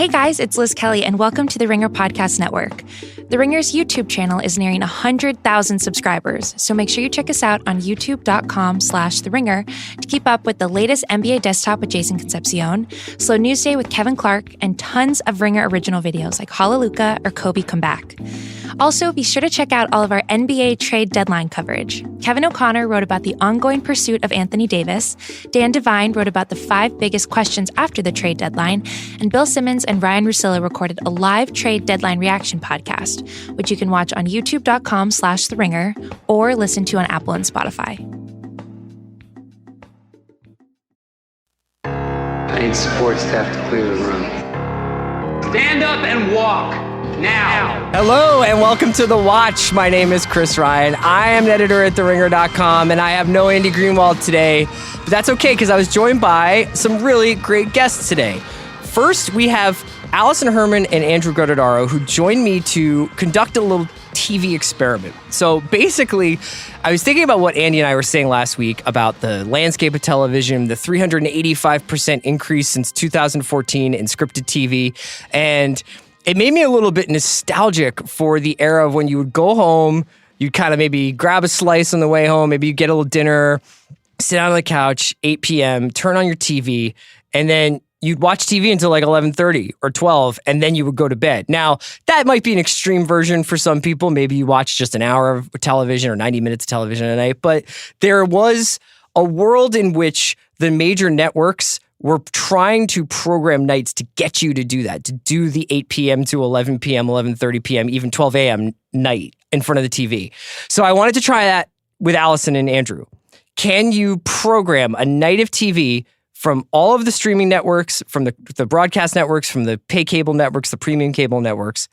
Hey guys, it's Liz Kelly, and welcome to the Ringer Podcast Network. The Ringer's YouTube channel is nearing 100,000 subscribers, so make sure you check us out on youtube.com/theringer to keep up with the latest NBA Desktop with Jason Concepcion, Slow News Day with Kevin Clark, and tons of Ringer original videos like Hallelujah or Kobe Come Back. Also, be sure to check out all of our NBA trade deadline coverage. Kevin O'Connor wrote about the ongoing pursuit of Anthony Davis, Dan Devine wrote about the 5 biggest questions after the trade deadline, and Bill Simmons and Ryan Russillo recorded a live trade deadline reaction podcast, which you can watch on youtube.com/theringer or listen to on Apple and Spotify. I need support staff to clear the room. Stand up and walk. Now. Hello and welcome to The Watch. My name is Chris Ryan. I am an editor at TheRinger.com and I have no Andy Greenwald today, but that's okay because I was joined by some really great guests today. First, we have Allison Herman and Andrew Grododaro who joined me to conduct a little TV experiment. So basically, I was thinking about what Andy and I were saying last week about the landscape of television, the 385% increase since 2014 in scripted TV, and it made me a little bit nostalgic for the era of when you would go home, you'd kind of maybe grab a slice on the way home, maybe you get a little dinner, sit down on the couch, 8 p.m., turn on your TV, and then you'd watch TV until like 11:30 or 12, and then you would go to bed. Now, that might be an extreme version for some people. Maybe you watch just an hour of television or 90 minutes of television a night, but there was a world in which the major networks were trying to program nights to get you to do that, to do the 8 p.m. to 11 p.m., 11:30 p.m., even 12 a.m. night in front of the TV. So I wanted to try that with Allison and Andrew. Can you program a night of TV from all of the streaming networks, from the broadcast networks, from the pay cable networks, the premium cable networks,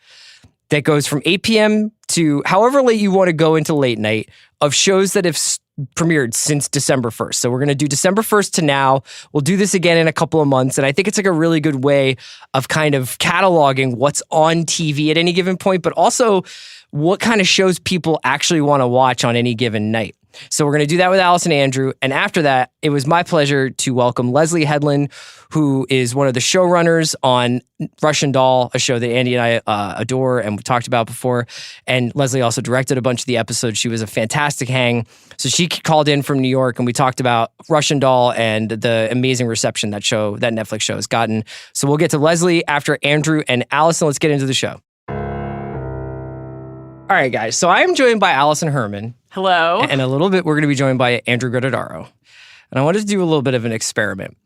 that goes from 8 p.m. to however late you want to go into late night of shows that have premiered since December 1st. So we're going to do December 1st to now. We'll do this again in a couple of months. And I think it's like a really good way of kind of cataloging what's on TV at any given point, but also what kind of shows people actually want to watch on any given night. So we're going to do that with Allison and Andrew. And after that, it was my pleasure to welcome Leslye Headland, who is one of the showrunners on Russian Doll, a show that Andy and I adore and we talked about before. And Leslye also directed a bunch of the episodes. She was a fantastic hang. So she called in from New York and we talked about Russian Doll and the amazing reception that Netflix show has gotten. So we'll get to Leslye after Andrew and Allison. Let's get into the show. All right, guys. So I am joined by Allison Herman. Hello. And a little bit, we're going to be joined by Andrew Grododaro. And I wanted to do a little bit of an experiment.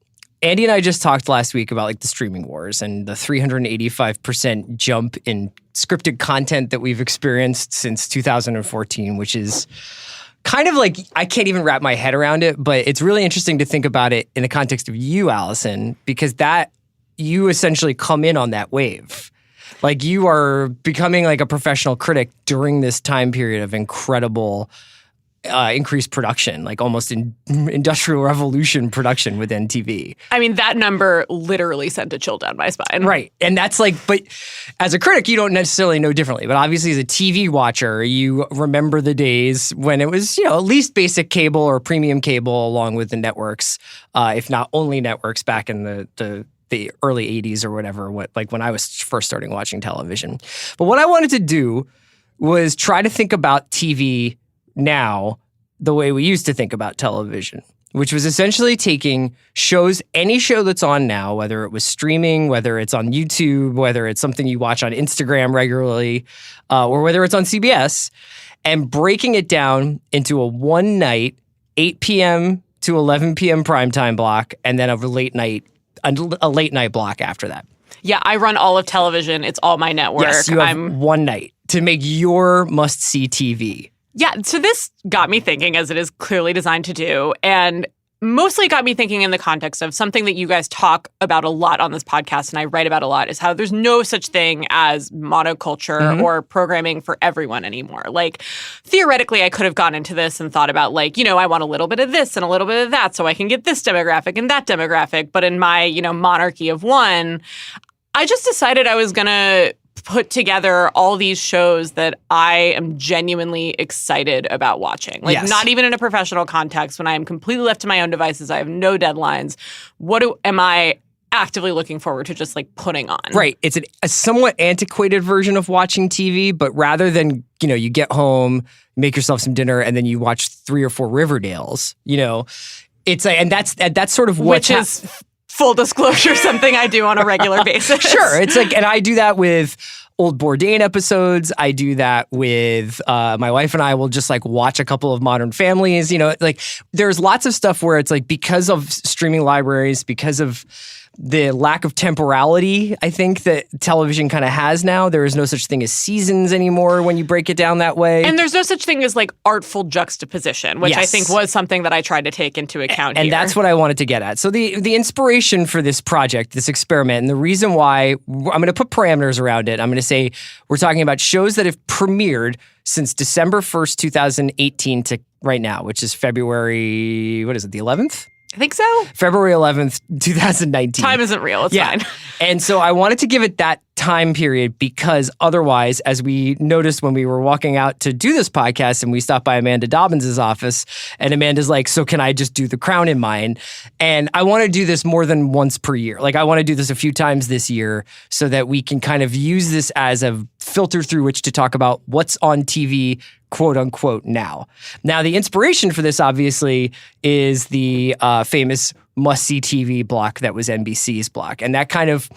Andy and I just talked last week about like the streaming wars and the 385% jump in scripted content that we've experienced since 2014, which is kind of like, I can't even wrap my head around it, but it's really interesting to think about it in the context of you, Allison, because you essentially come in on that wave. Like you are becoming like a professional critic during this time period of incredible increased production, like almost industrial revolution production within TV. I mean, that number literally sent a chill down my spine. Right. And that's like, but as a critic, you don't necessarily know differently. But obviously as a TV watcher, you remember the days when it was, at least basic cable or premium cable along with the networks, if not only networks back in the early 80s or whatever, when I was first starting watching television. But what I wanted to do was try to think about TV now the way we used to think about television, which was essentially taking shows, any show that's on now, whether it was streaming, whether it's on YouTube, whether it's something you watch on Instagram regularly, or whether it's on CBS, and breaking it down into a one night, 8 p.m. to 11 p.m. primetime block, and then a late night block after that. Yeah, I run all of television. It's all my network. Yes, you have one night to make your must-see TV. Yeah, so this got me thinking, as it is clearly designed to do, and mostly got me thinking in the context of something that you guys talk about a lot on this podcast and I write about a lot, is how there's no such thing as monoculture or programming for everyone anymore. Like, theoretically, I could have gone into this and thought about, like, I want a little bit of this and a little bit of that so I can get this demographic and that demographic. But in my, monarchy of one, I just decided I was going to put together all these shows that I am genuinely excited about watching. Like, yes. Not even in a professional context, when I am completely left to my own devices, I have no deadlines. Am I actively looking forward to just like putting on. Right. It's a somewhat antiquated version of watching TV, but rather than, you get home, make yourself some dinner, and then you watch 3 or 4 Riverdales, it's and that's sort of what is full disclosure, something I do on a regular basis. Sure. It's like, and I do that with old Bourdain episodes. I do that with my wife, and I will just like watch a couple of Modern Families. Like there's lots of stuff where it's like, because of streaming libraries, because of the lack of temporality, I think, that television kind of has now. There is no such thing as seasons anymore when you break it down that way. And there's no such thing as like artful juxtaposition, which I think was something that I tried to take into account here. And that's what I wanted to get at. So the inspiration for this project, this experiment, and the reason why I'm going to put parameters around it, I'm going to say we're talking about shows that have premiered since December 1st, 2018 to right now, which is February, what is it, the 11th? I think so. February 11th, 2019. Time isn't real. It's fine. And so I wanted to give it that time period because otherwise, as we noticed when we were walking out to do this podcast and we stopped by Amanda Dobbins' office, and Amanda's like, so can I just do The Crown in mine? And I want to do this more than once per year. Like I want to do this a few times this year so that we can kind of use this as a filter through which to talk about what's on TV, quote unquote, now. Now, the inspiration for this obviously is the famous must-see TV block that was NBC's block. And that kind of,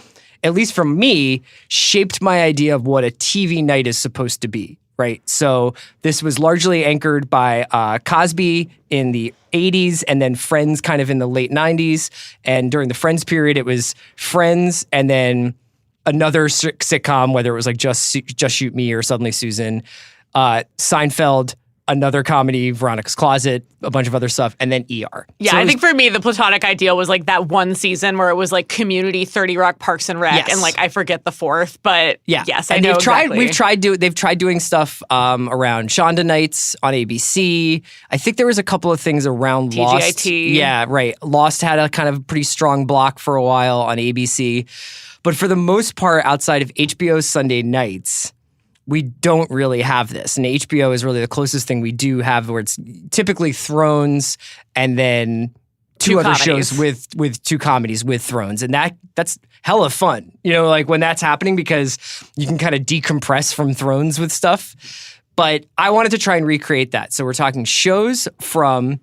at least for me, shaped my idea of what a TV night is supposed to be, right? So this was largely anchored by Cosby in the 80s and then Friends kind of in the late 90s. And during the Friends period, it was Friends and then another sitcom, whether it was like Just Shoot Me or Suddenly Susan, Seinfeld, another comedy, Veronica's Closet, a bunch of other stuff, and then ER. Yeah, so I think for me, the platonic ideal was like that one season where it was like Community, 30 Rock, Parks and Rec, and like I forget the fourth, but yes, I know exactly. They've tried doing stuff around Shonda Nights on ABC. I think there was a couple of things around TGIT. Lost. Yeah, right. Lost had a kind of pretty strong block for a while on ABC, but for the most part, outside of HBO's Sunday nights, we don't really have this. And HBO is really the closest thing we do have, where it's typically Thrones and then two other comedies. shows with 2 comedies with Thrones. And that's hella fun, like when that's happening, because you can kind of decompress from Thrones with stuff. But I wanted to try and recreate that. So we're talking shows from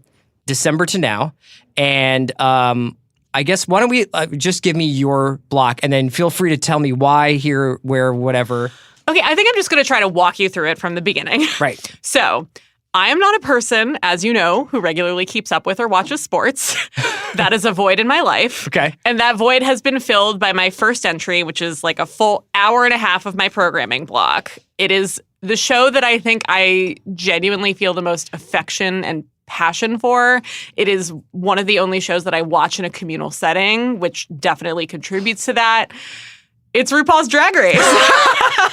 December to now. And I guess, why don't we just give me your block and then feel free to tell me why, here, where, whatever. Okay, I think I'm just going to try to walk you through it from the beginning. Right. So, I am not a person, as you know, who regularly keeps up with or watches sports. That is a void in my life. Okay. And that void has been filled by my first entry, which is like a full hour and a half of my programming block. It is the show that I think I genuinely feel the most affection and passion for. It is one of the only shows that I watch in a communal setting, which definitely contributes to that. It's RuPaul's Drag Race.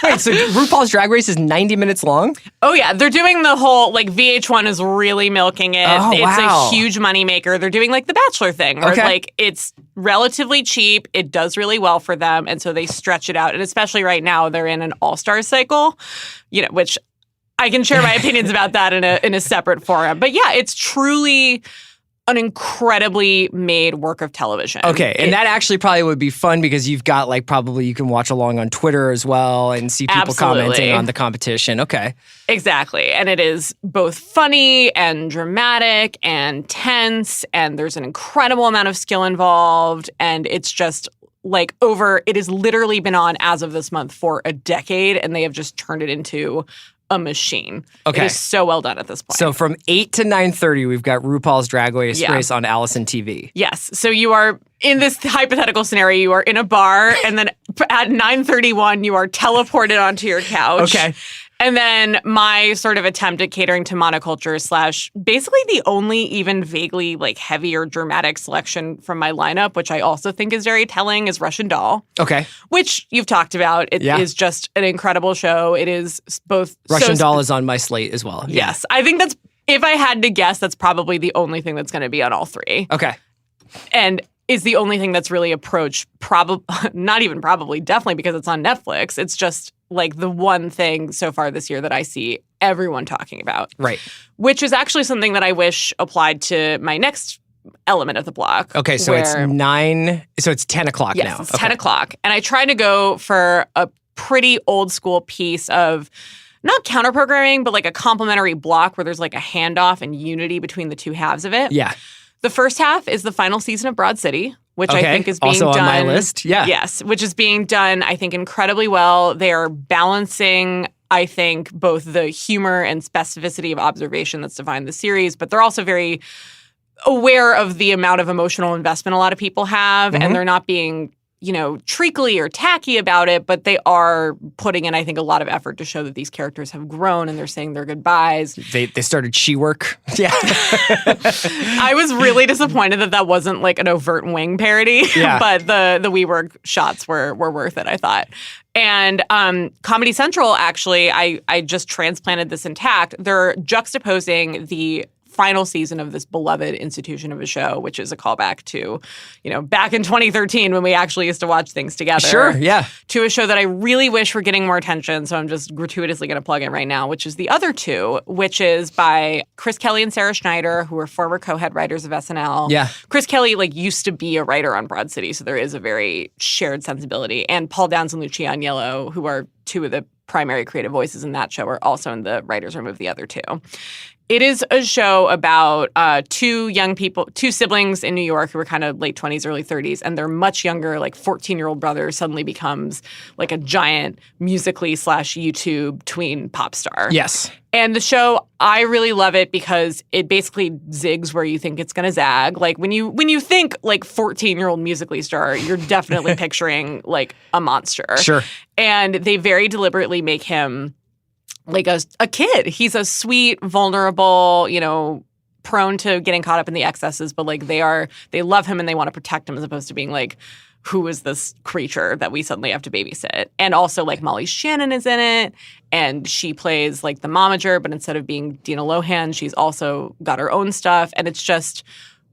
Wait, so RuPaul's Drag Race is 90 minutes long? Oh, yeah. They're doing the whole, like, VH1 is really milking it. Oh, it's wow. a huge moneymaker. They're doing, like, the Bachelor thing, where, Okay. like, it's relatively cheap. It does really well for them, and so they stretch it out. And especially right now, they're in an all-star cycle, which I can share my opinions about that in a separate forum. But, yeah, it's truly an incredibly made work of television. Okay, and that actually probably would be fun because you've got probably you can watch along on Twitter as well and see people commenting on the competition. Okay. Exactly. And it is both funny and dramatic and tense, and there's an incredible amount of skill involved, and it's just it has literally been on as of this month for a decade, and they have just turned it into a machine. Okay. It is so well done at this point. So from 8 to 9:30, we've got RuPaul's Drag Race on Allison TV. Yes. So you are, in this hypothetical scenario, you are in a bar, and then at 9:31, you are teleported onto your couch. Okay. And then my sort of attempt at catering to monoculture / basically the only even vaguely heavy or dramatic selection from my lineup, which I also think is very telling, is Russian Doll. Okay. Which you've talked about. It is just an incredible show. It is both... Russian Doll is on my slate as well. Yes. I think that's, if I had to guess, that's probably the only thing that's going to be on all 3. Okay. And is the only thing that's really approached, not even probably, definitely because it's on Netflix. It's just the one thing so far this year that I see everyone talking about. Right. Which is actually something that I wish applied to my next element of the block. Okay, so it's 9. So it's 10 o'clock yes, now. It's 10 o'clock. And I tried to go for a pretty old school piece of not counter programming, but like a complementary block where there's like a handoff and unity between the two halves of it. Yeah. The first half is the final season of Broad City, which I think is being also done. on my list. Yeah. Yes, which is being done, I think, incredibly well. They are balancing, I think, both the humor and specificity of observation that's defined the series, but they're also very aware of the amount of emotional investment a lot of people have, and they're not being, treacly or tacky about it, but they are putting in, I think, a lot of effort to show that these characters have grown and they're saying their goodbyes. They started She-Work. Yeah. I was really disappointed that wasn't like an overt Wing parody, but the WeWork shots were worth it, I thought. And Comedy Central, actually, I just transplanted this intact. They're juxtaposing the final season of this beloved institution of a show, which is a callback to, back in 2013 when we actually used to watch things together. Sure, yeah. To a show that I really wish were getting more attention, so I'm just gratuitously going to plug in right now, which is The Other Two, which is by Chris Kelly and Sarah Schneider, who are former co-head writers of SNL. Yeah. Chris Kelly, used to be a writer on Broad City, so there is a very shared sensibility. And Paul Downs and Lucia Agnello, who are two of the primary creative voices in that show, are also in the writer's room of The Other Two. It is a show about two siblings in New York who are kind of late 20s, early 30s, and their much younger, 14-year-old brother suddenly becomes a giant Musical.ly/YouTube tween pop star. Yes. And the show, I really love it because it basically zigs where you think it's going to zag. When you think 14-year-old Musical.ly star, you're definitely picturing a monster. Sure. And they very deliberately make him a kid. He's a sweet, vulnerable, prone to getting caught up in the excesses, but they love him and they want to protect him as opposed to being who is this creature that we suddenly have to babysit? And also Molly Shannon is in it, and she plays the momager, but instead of being Dina Lohan, she's also got her own stuff, and it's just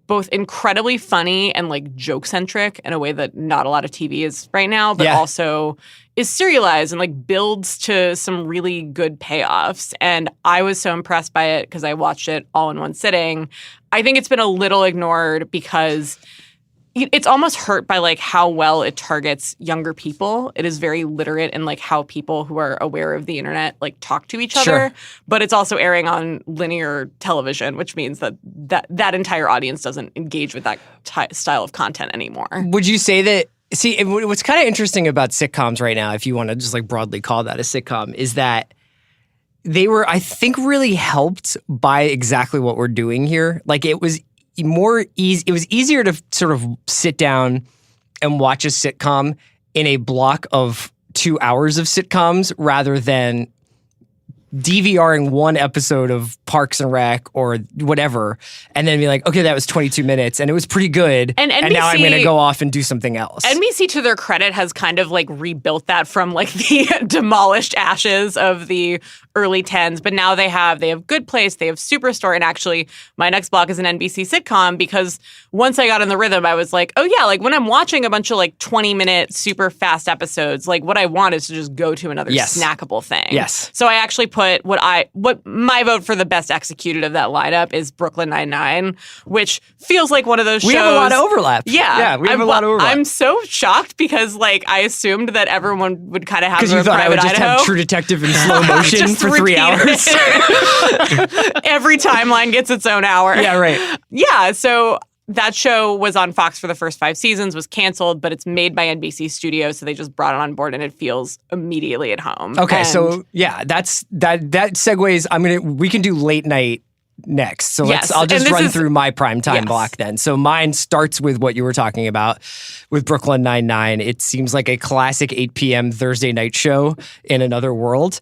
both incredibly funny and joke-centric in a way that not a lot of TV is right now, but also is serialized and builds to some really good payoffs. And I was so impressed by it because I watched it all in one sitting. I think it's been a little ignored because it's almost hurt by how well it targets younger people. It is very literate in how people who are aware of the internet talk to each other. But it's also airing on linear television, which means that entire audience doesn't engage with that style of content anymore. Would you say that? See, what's kind of interesting about sitcoms right now, if you want to just broadly call that a sitcom, is that they were, I think, really helped by exactly what we're doing here. It was it was easier to sort of sit down and watch a sitcom in a block of 2 hours of sitcoms rather than DVRing one episode of Parks and Rec or whatever, and then be okay, that was 22 minutes, and it was pretty good, and now I'm going to go off and do something else. NBC, to their credit, has kind of rebuilt that from the demolished ashes of the early 10s, but now they have Good Place, they have Superstore, and actually my next block is an NBC sitcom because once I got in the rhythm, I was oh yeah, when I'm watching a bunch of 20-minute super fast episodes, what I want is to just go to another snackable thing. Yes. So I actually put what my vote for the best executed of that lineup is Brooklyn Nine-Nine, which feels like one of those shows. We have a lot of overlap. Yeah, we have a lot of overlap. I'm so shocked because I assumed that everyone would kind of have because you thought I would just have True Detective in slow motion for 3 hours. Every timeline gets its own hour. Yeah, right. Yeah, so that show was on Fox for the first 5 seasons, was canceled, but it's made by NBC Studios, so they just brought it on board, and it feels immediately at home. Okay, so yeah, that segues. We can do late night next. So I'll just run through my primetime block then. So mine starts with what you were talking about with Brooklyn Nine-Nine. It seems like a classic 8 p.m. Thursday night show in another world.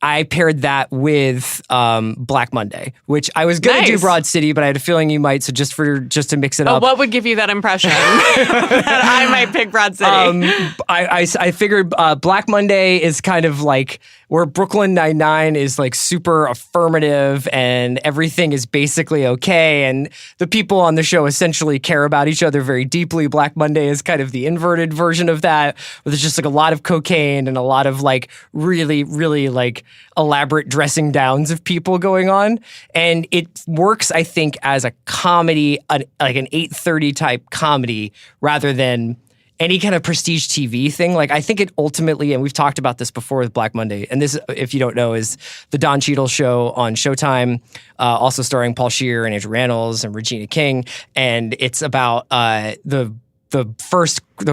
I paired that with Black Monday, which I was going to do Broad City, but I had a feeling you might. So just to mix it up. What would give you that impression that I might pick Broad City? I figured Black Monday is kind of where Brooklyn Nine-Nine is like super affirmative and everything is basically okay. And the people on the show essentially care about each other very deeply. Black Monday is kind of the inverted version of that, where there's just like a lot of cocaine and a lot of like really, really like elaborate dressing downs of people going on. And it works, I think, as a comedy, like an 8:30 type comedy rather than any kind of prestige TV thing. Like, I think it ultimately, and we've talked about this before with Black Monday, and this, if you don't know, is the Don Cheadle show on Showtime, also starring Paul Scheer and Andrew Rannells and Regina King. And it's about the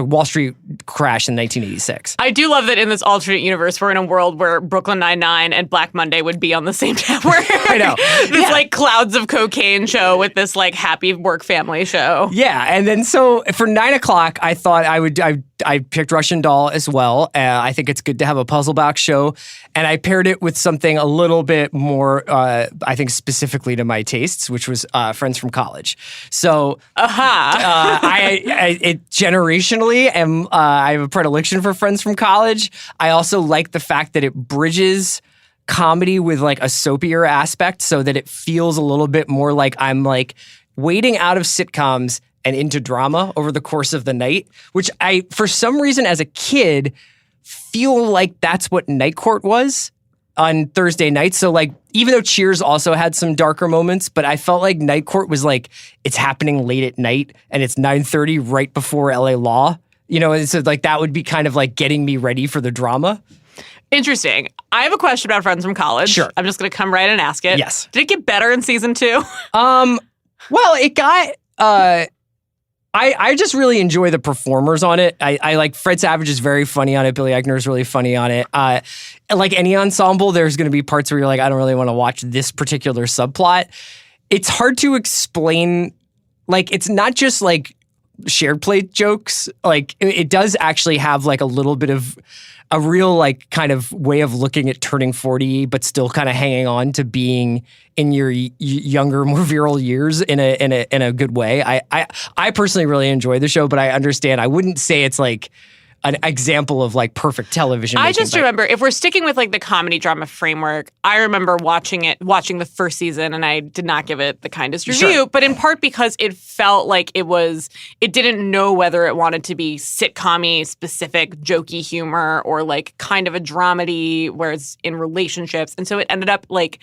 Wall Street crash in 1986. I do love that in this alternate universe, we're in a world where Brooklyn Nine-Nine and Black Monday would be on the same network. I know. This like clouds of cocaine show with this like happy work family show. Yeah, and then so for 9 o'clock, I thought I picked Russian Doll as well. I think it's good to have a puzzle box show, and I paired it with something a little bit more, I think specifically to my tastes, which was Friends from College. So I generationally I have a predilection for Friends from College. I also like the fact that it bridges comedy with like a soapier aspect, so that it feels a little bit more like I'm like wading out of sitcoms and into drama over the course of the night, which I, for some reason as a kid, feel like that's what Night Court was on Thursday nights. So like, even though Cheers also had some darker moments, but I felt like Night Court was like, it's happening late at night and it's 9:30 right before LA Law, you know, and so like that would be kind of like getting me ready for the drama. Interesting. I have a question about Friends from College. Sure. I'm just going to come right and ask it. Yes. Did it get better in season 2? Well, it got, I just really enjoy the performers on it. I like Fred Savage is very funny on it. Billy Eichner is really funny on it. Like any ensemble, there's going to be parts where you're like, I don't really want to watch this particular subplot. It's hard to explain. Like, it's not just like shared play jokes. Like, it does actually have like a little bit of a real like kind of way of looking at turning 40, but still kind of hanging on to being in your younger, more virile years in a good way. I personally really enjoy the show, but I understand. I wouldn't say it's like an example of like perfect television making. I just remember, if we're sticking with like the comedy drama framework, I remember watching the first season, and I did not give it the kindest review, Sure. but in part because it felt like it didn't know whether it wanted to be sitcom-y, specific, jokey humor, or like kind of a dramedy where it's in relationships. And so it ended up like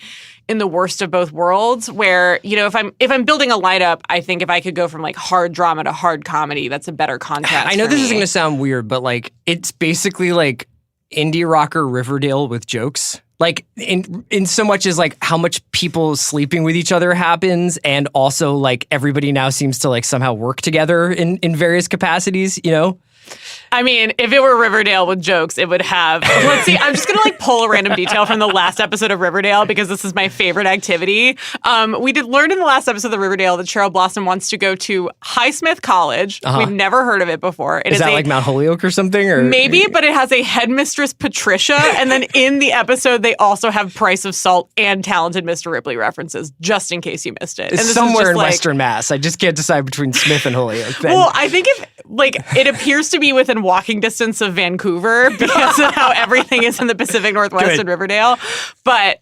in the worst of both worlds, where, you know, if I'm building a lineup, I think if I could go from like hard drama to hard comedy, that's a better contrast. I know for this me. is going to sound weird, but like it's basically like indie rocker Riverdale with jokes. Like in so much as like how much people sleeping with each other happens, and also like everybody now seems to like somehow work together in various capacities, you know? I mean, if it were Riverdale with jokes, it would have. Let's see. I'm just going to like pull a random detail from the last episode of Riverdale because this is my favorite activity. We did learn in the last episode of Riverdale that Cheryl Blossom wants to go to Highsmith College. Uh-huh. We've never heard of it before. Is that like Mount Holyoke or something? Or Maybe, but it has a headmistress Patricia, and then in the episode they also have Price of Salt and Talented Mr. Ripley references, just in case you missed it. It's and this somewhere is just in like, Western Mass. I just can't decide between Smith and Holyoke. Well, I think if like it appears to be within walking distance of Vancouver because of how everything is in the Pacific Northwest Good. and Riverdale. But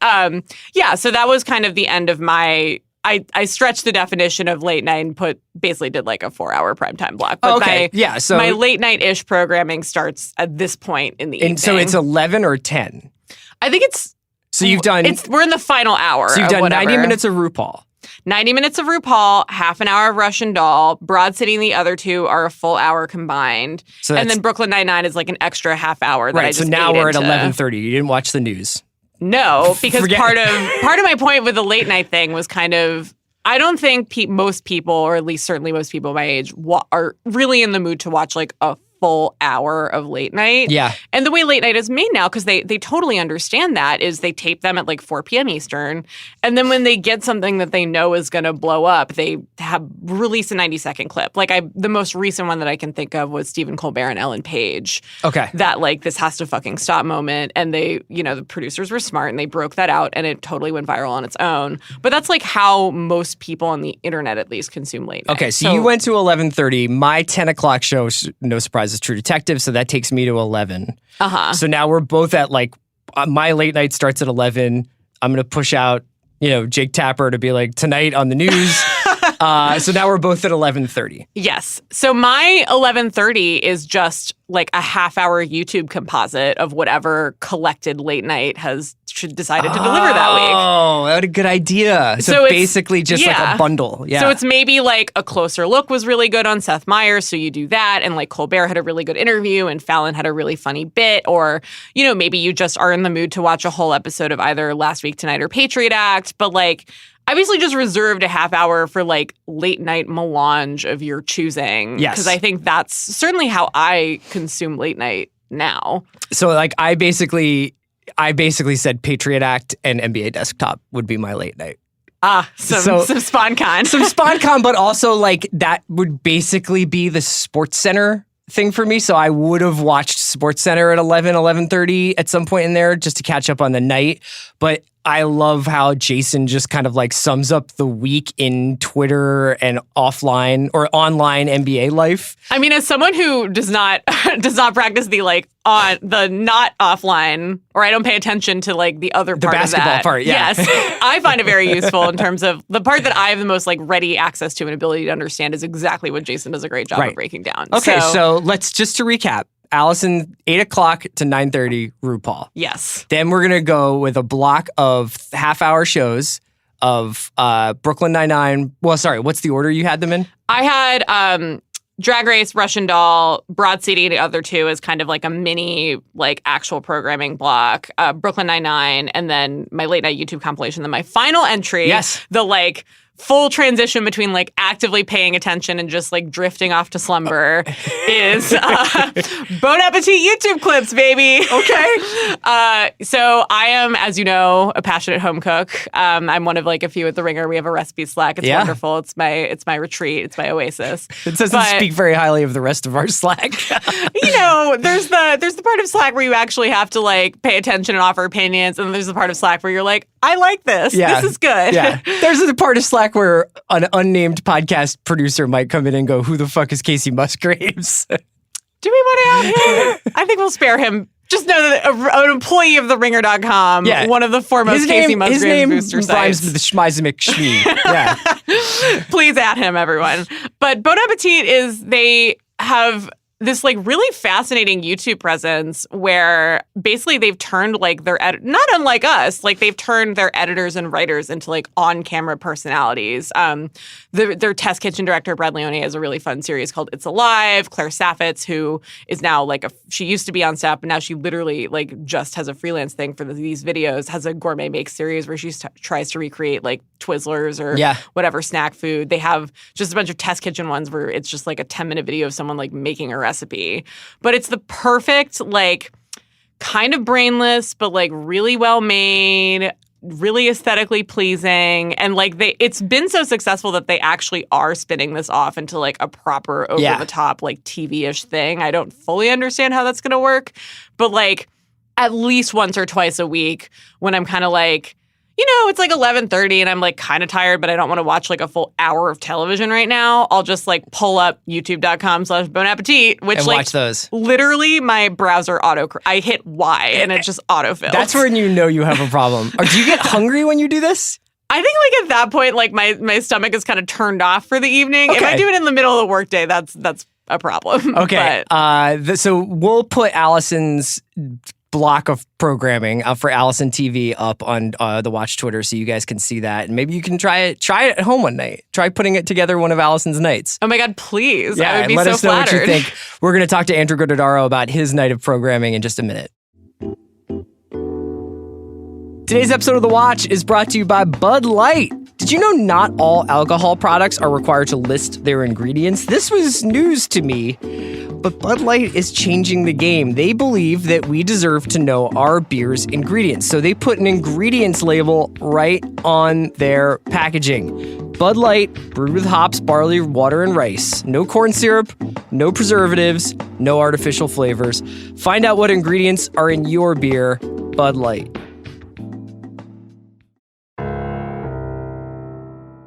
yeah, so that was kind of the end of my. I stretched the definition of late night and basically did like a 4-hour primetime block. But okay, yeah. So my late night-ish programming starts at this point in the evening. And so it's 11 or 10. I think it's. So you've done. We're in the final hour. So you've done whatever. 90 minutes of RuPaul. 90 minutes of RuPaul, half an hour of Russian Doll. Broad City and the other two are a full hour combined. So and then Brooklyn Nine-Nine is like an extra half hour that I right. just So now ate we're at into. 11:30. You didn't watch the news. No, because Forget- part of my point with the late night thing was kind of, I don't think most people, or at least certainly most people my age, are really in the mood to watch like a full hour of late night. Yeah. And the way late night is made now, because they totally understand that, is they tape them at like 4 p.m. Eastern. And then when they get something that they know is going to blow up, they have release a 90-second clip. Like the most recent one that I can think of was Stephen Colbert and Ellen Page. Okay. That like, this has to fucking stop moment. And they, you know, the producers were smart and they broke that out and it totally went viral on its own. But that's like how most people on the internet at least consume late night. Okay, so you went to 11:30. My 10 o'clock show, no surprise, is True Detective, so that takes me to 11. Uh-huh. So now we're both at like my late night starts at 11. I'm going to push out, Jake Tapper to be like, tonight on the news. So now we're both at 11:30. Yes. So my 11:30 is just like a half-hour YouTube composite of whatever collected late night has decided to deliver that week. Oh, what a good idea. So basically just like a bundle. Yeah. So it's maybe like A Closer Look was really good on Seth Meyers, so you do that. And like Colbert had a really good interview and Fallon had a really funny bit. Or, maybe you just are in the mood to watch a whole episode of either Last Week Tonight or Patriot Act. But like, I basically just reserved a half hour for like late night melange of your choosing. Yes. Because I think that's certainly how I consume late night now. So like I basically said Patriot Act and NBA Desktop would be my late night. Some SponCon. Some SponCon, but also like that would basically be the Sports Center thing for me. So I would have watched Sports Center at 11:30 at some point in there just to catch up on the night. But I love how Jason just kind of like sums up the week in Twitter and offline or online NBA life. I mean, as someone who does not practice the like on the not offline, or I don't pay attention to like the other part basketball of that. part, yeah. Yes, I find it very useful in terms of the part that I have the most like ready access to and ability to understand is exactly what Jason does a great job of breaking down. Okay, so let's just to recap. Allison, 8 o'clock to 9:30, RuPaul. Yes. Then we're going to go with a block of half-hour shows of Brooklyn Nine-Nine. Well, sorry, what's the order you had them in? I had Drag Race, Russian Doll, Broad City, the other two as kind of like a mini like actual programming block, Brooklyn Nine-Nine, and then my late night YouTube compilation. Then my final entry, the like full transition between like actively paying attention and just like drifting off to slumber is Bon Appetit YouTube clips, baby. Okay. So I am, as you know, a passionate home cook. I'm one of like a few at The Ringer. We have a recipe Slack. It's wonderful. It's my retreat. It's my oasis. It doesn't speak very highly of the rest of our Slack. There's the part of Slack where you actually have to like pay attention and offer opinions, and there's the part of Slack where you're like, I like this. Yeah. This is good. Yeah. There's the part of Slack where an unnamed podcast producer might come in and go, who the fuck is Casey Musgraves? Do we want to out him? I think we'll spare him. Just know that an employee of TheRinger.com, one of the foremost Casey Musgraves booster sites. Rhymes with the Schmeizemic Shmee. Yeah. Please add him, everyone. But Bon Appetit they have this like really fascinating YouTube presence where basically they've turned like their not unlike us, like they've turned their editors and writers into like on-camera personalities. Their test kitchen director, Brad Leone, has a really fun series called It's Alive. Claire Saffitz, who is now like she used to be on staff, but now she literally like just has a freelance thing for these videos, has a gourmet make series where she tries to recreate like Twizzlers or whatever snack food. They have just a bunch of test kitchen ones where it's just like a 10-minute video of someone like making a recipe. But it's the perfect, like, kind of brainless, but like really well made, really aesthetically pleasing. And like it's been so successful that they actually are spinning this off into like a proper over-the-top, like TV-ish thing. I don't fully understand how that's going to work. But like at least once or twice a week when I'm kind of like, it's like 11:30 and I'm like kind of tired, but I don't want to watch like a full hour of television right now. I'll just like pull up youtube.com/Bon Appetit, which and like watch those. Literally my browser I hit Y and it just autofills. That's when you know you have a problem. Or do you get hungry when you do this? I think like at that point, like my stomach is kind of turned off for the evening. Okay. If I do it in the middle of the workday, that's a problem. Okay. So we'll put Allison's block of programming for Allison TV up on the Watch Twitter so you guys can see that. And maybe you can try it at home one night. Try putting it together one of Allison's nights. Oh my God, please. Yeah, I would be let so us know flattered. what you think. We're going to talk to Andrew Gododaro about his night of programming in just a minute. Today's episode of The Watch is brought to you by Bud Light. Did you know not all alcohol products are required to list their ingredients? This was news to me, but Bud Light is changing the game. They believe that we deserve to know our beer's ingredients, so they put an ingredients label right on their packaging. Bud Light, brewed with hops, barley, water, and rice. No corn syrup, no preservatives, no artificial flavors. Find out what ingredients are in your beer. Bud Light.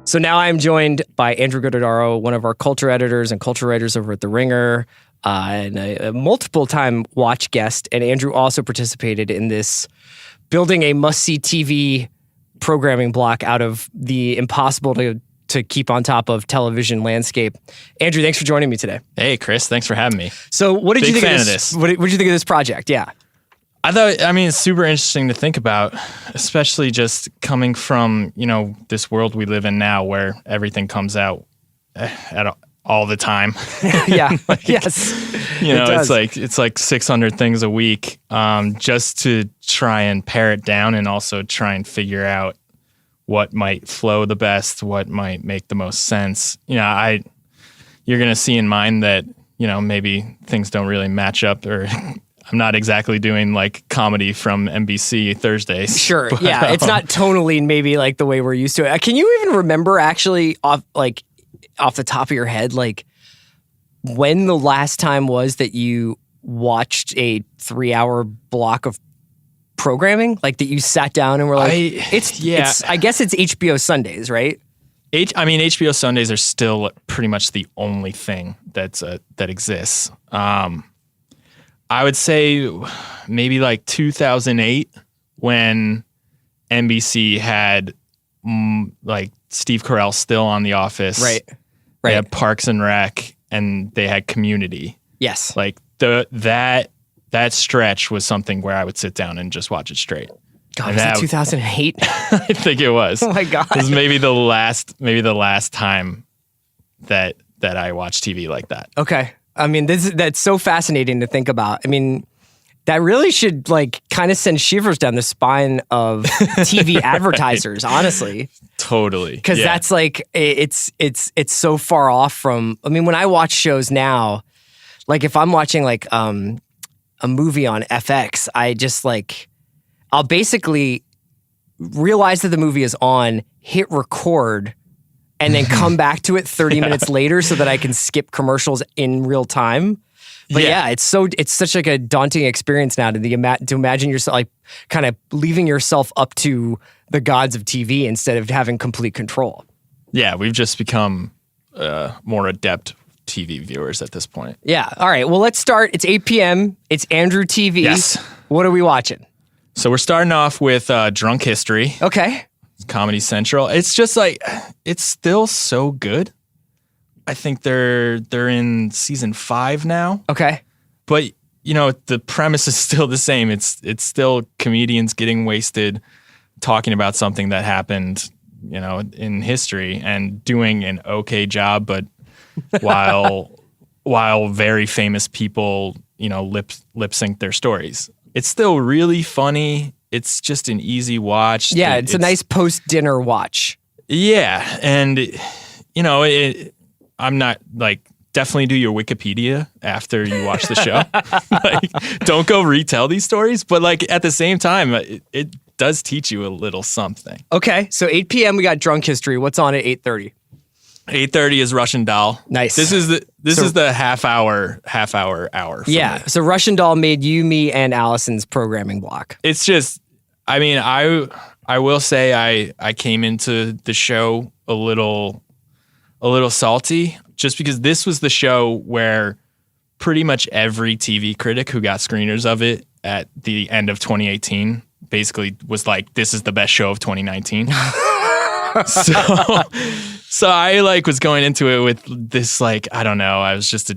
So now I'm joined by Andrew Gododaro, one of our culture editors and culture writers over at The Ringer, and a multiple-time watch guest. And Andrew also participated in this building a must-see TV programming block out of the impossible to keep on top of television landscape. Andrew, thanks for joining me today. Hey, Chris, thanks for having me. So what did you think fan of this? What did you think of this project? Yeah. It's super interesting to think about, especially just coming from, this world we live in now where everything comes out all the time. Yeah. Yes. It's like 600 things a week, just to try and pare it down and also try and figure out what might flow the best, what might make the most sense. You're going to see in mine that, maybe things don't really match up, or I'm not exactly doing like comedy from NBC Thursdays. Sure. But, yeah. It's not tonally maybe like the way we're used to it. Can you even remember actually off the top of your head, like when the last time was that you watched a 3-hour block of programming? Like that you sat down and were like, I guess it's HBO Sundays, right? HBO Sundays are still pretty much the only thing that exists. I would say maybe like 2008 when NBC had like Steve Carell still on The Office. Right. They had Parks and Rec, and they had Community. Yes. Like that stretch was something where I would sit down and just watch it straight. God, was it 2008? I think it was. Oh my God. It was maybe the last time that I watched TV like that. Okay. That's so fascinating to think about. That really should like kind of send shivers down the spine of TV advertisers, honestly. Totally. Because that's like, it's so far off from, when I watch shows now, like if I'm watching like a movie on FX, I just like, I'll basically realize that the movie is on, hit record, and then come back to it 30 minutes later so that I can skip commercials in real time. But it's such like a daunting experience now to imagine yourself like kind of leaving yourself up to the gods of TV instead of having complete control. Yeah, we've just become more adept TV viewers at this point. Yeah. All right. Well, let's start. It's 8 p.m. It's Andrew TV. Yes. What are we watching? So we're starting off with Drunk History. Okay. Comedy Central. It's just like, it's still so good. I think they're in season 5 now. Okay. But the premise is still the same. It's still comedians getting wasted, talking about something that happened, in history, and doing an okay job, but while very famous people, lip sync their stories. It's still really funny. It's just an easy watch. Yeah, it's a nice post-dinner watch. Yeah, and I'm not like, definitely do your Wikipedia after you watch the show. Like, don't go retell these stories, but like at the same time, it does teach you a little something. Okay, so 8 p.m. we got Drunk History. What's on at 8:30? 8:30 is Russian Doll. Nice. This is the half hour. For me. So Russian Doll made you, me, and Allison's programming block. It's just, I will say I came into the show a little salty, just because this was the show where pretty much every TV critic who got screeners of it at the end of 2018 basically was like, this is the best show of 2019. So I like was going into it with this, like, I don't know, I was just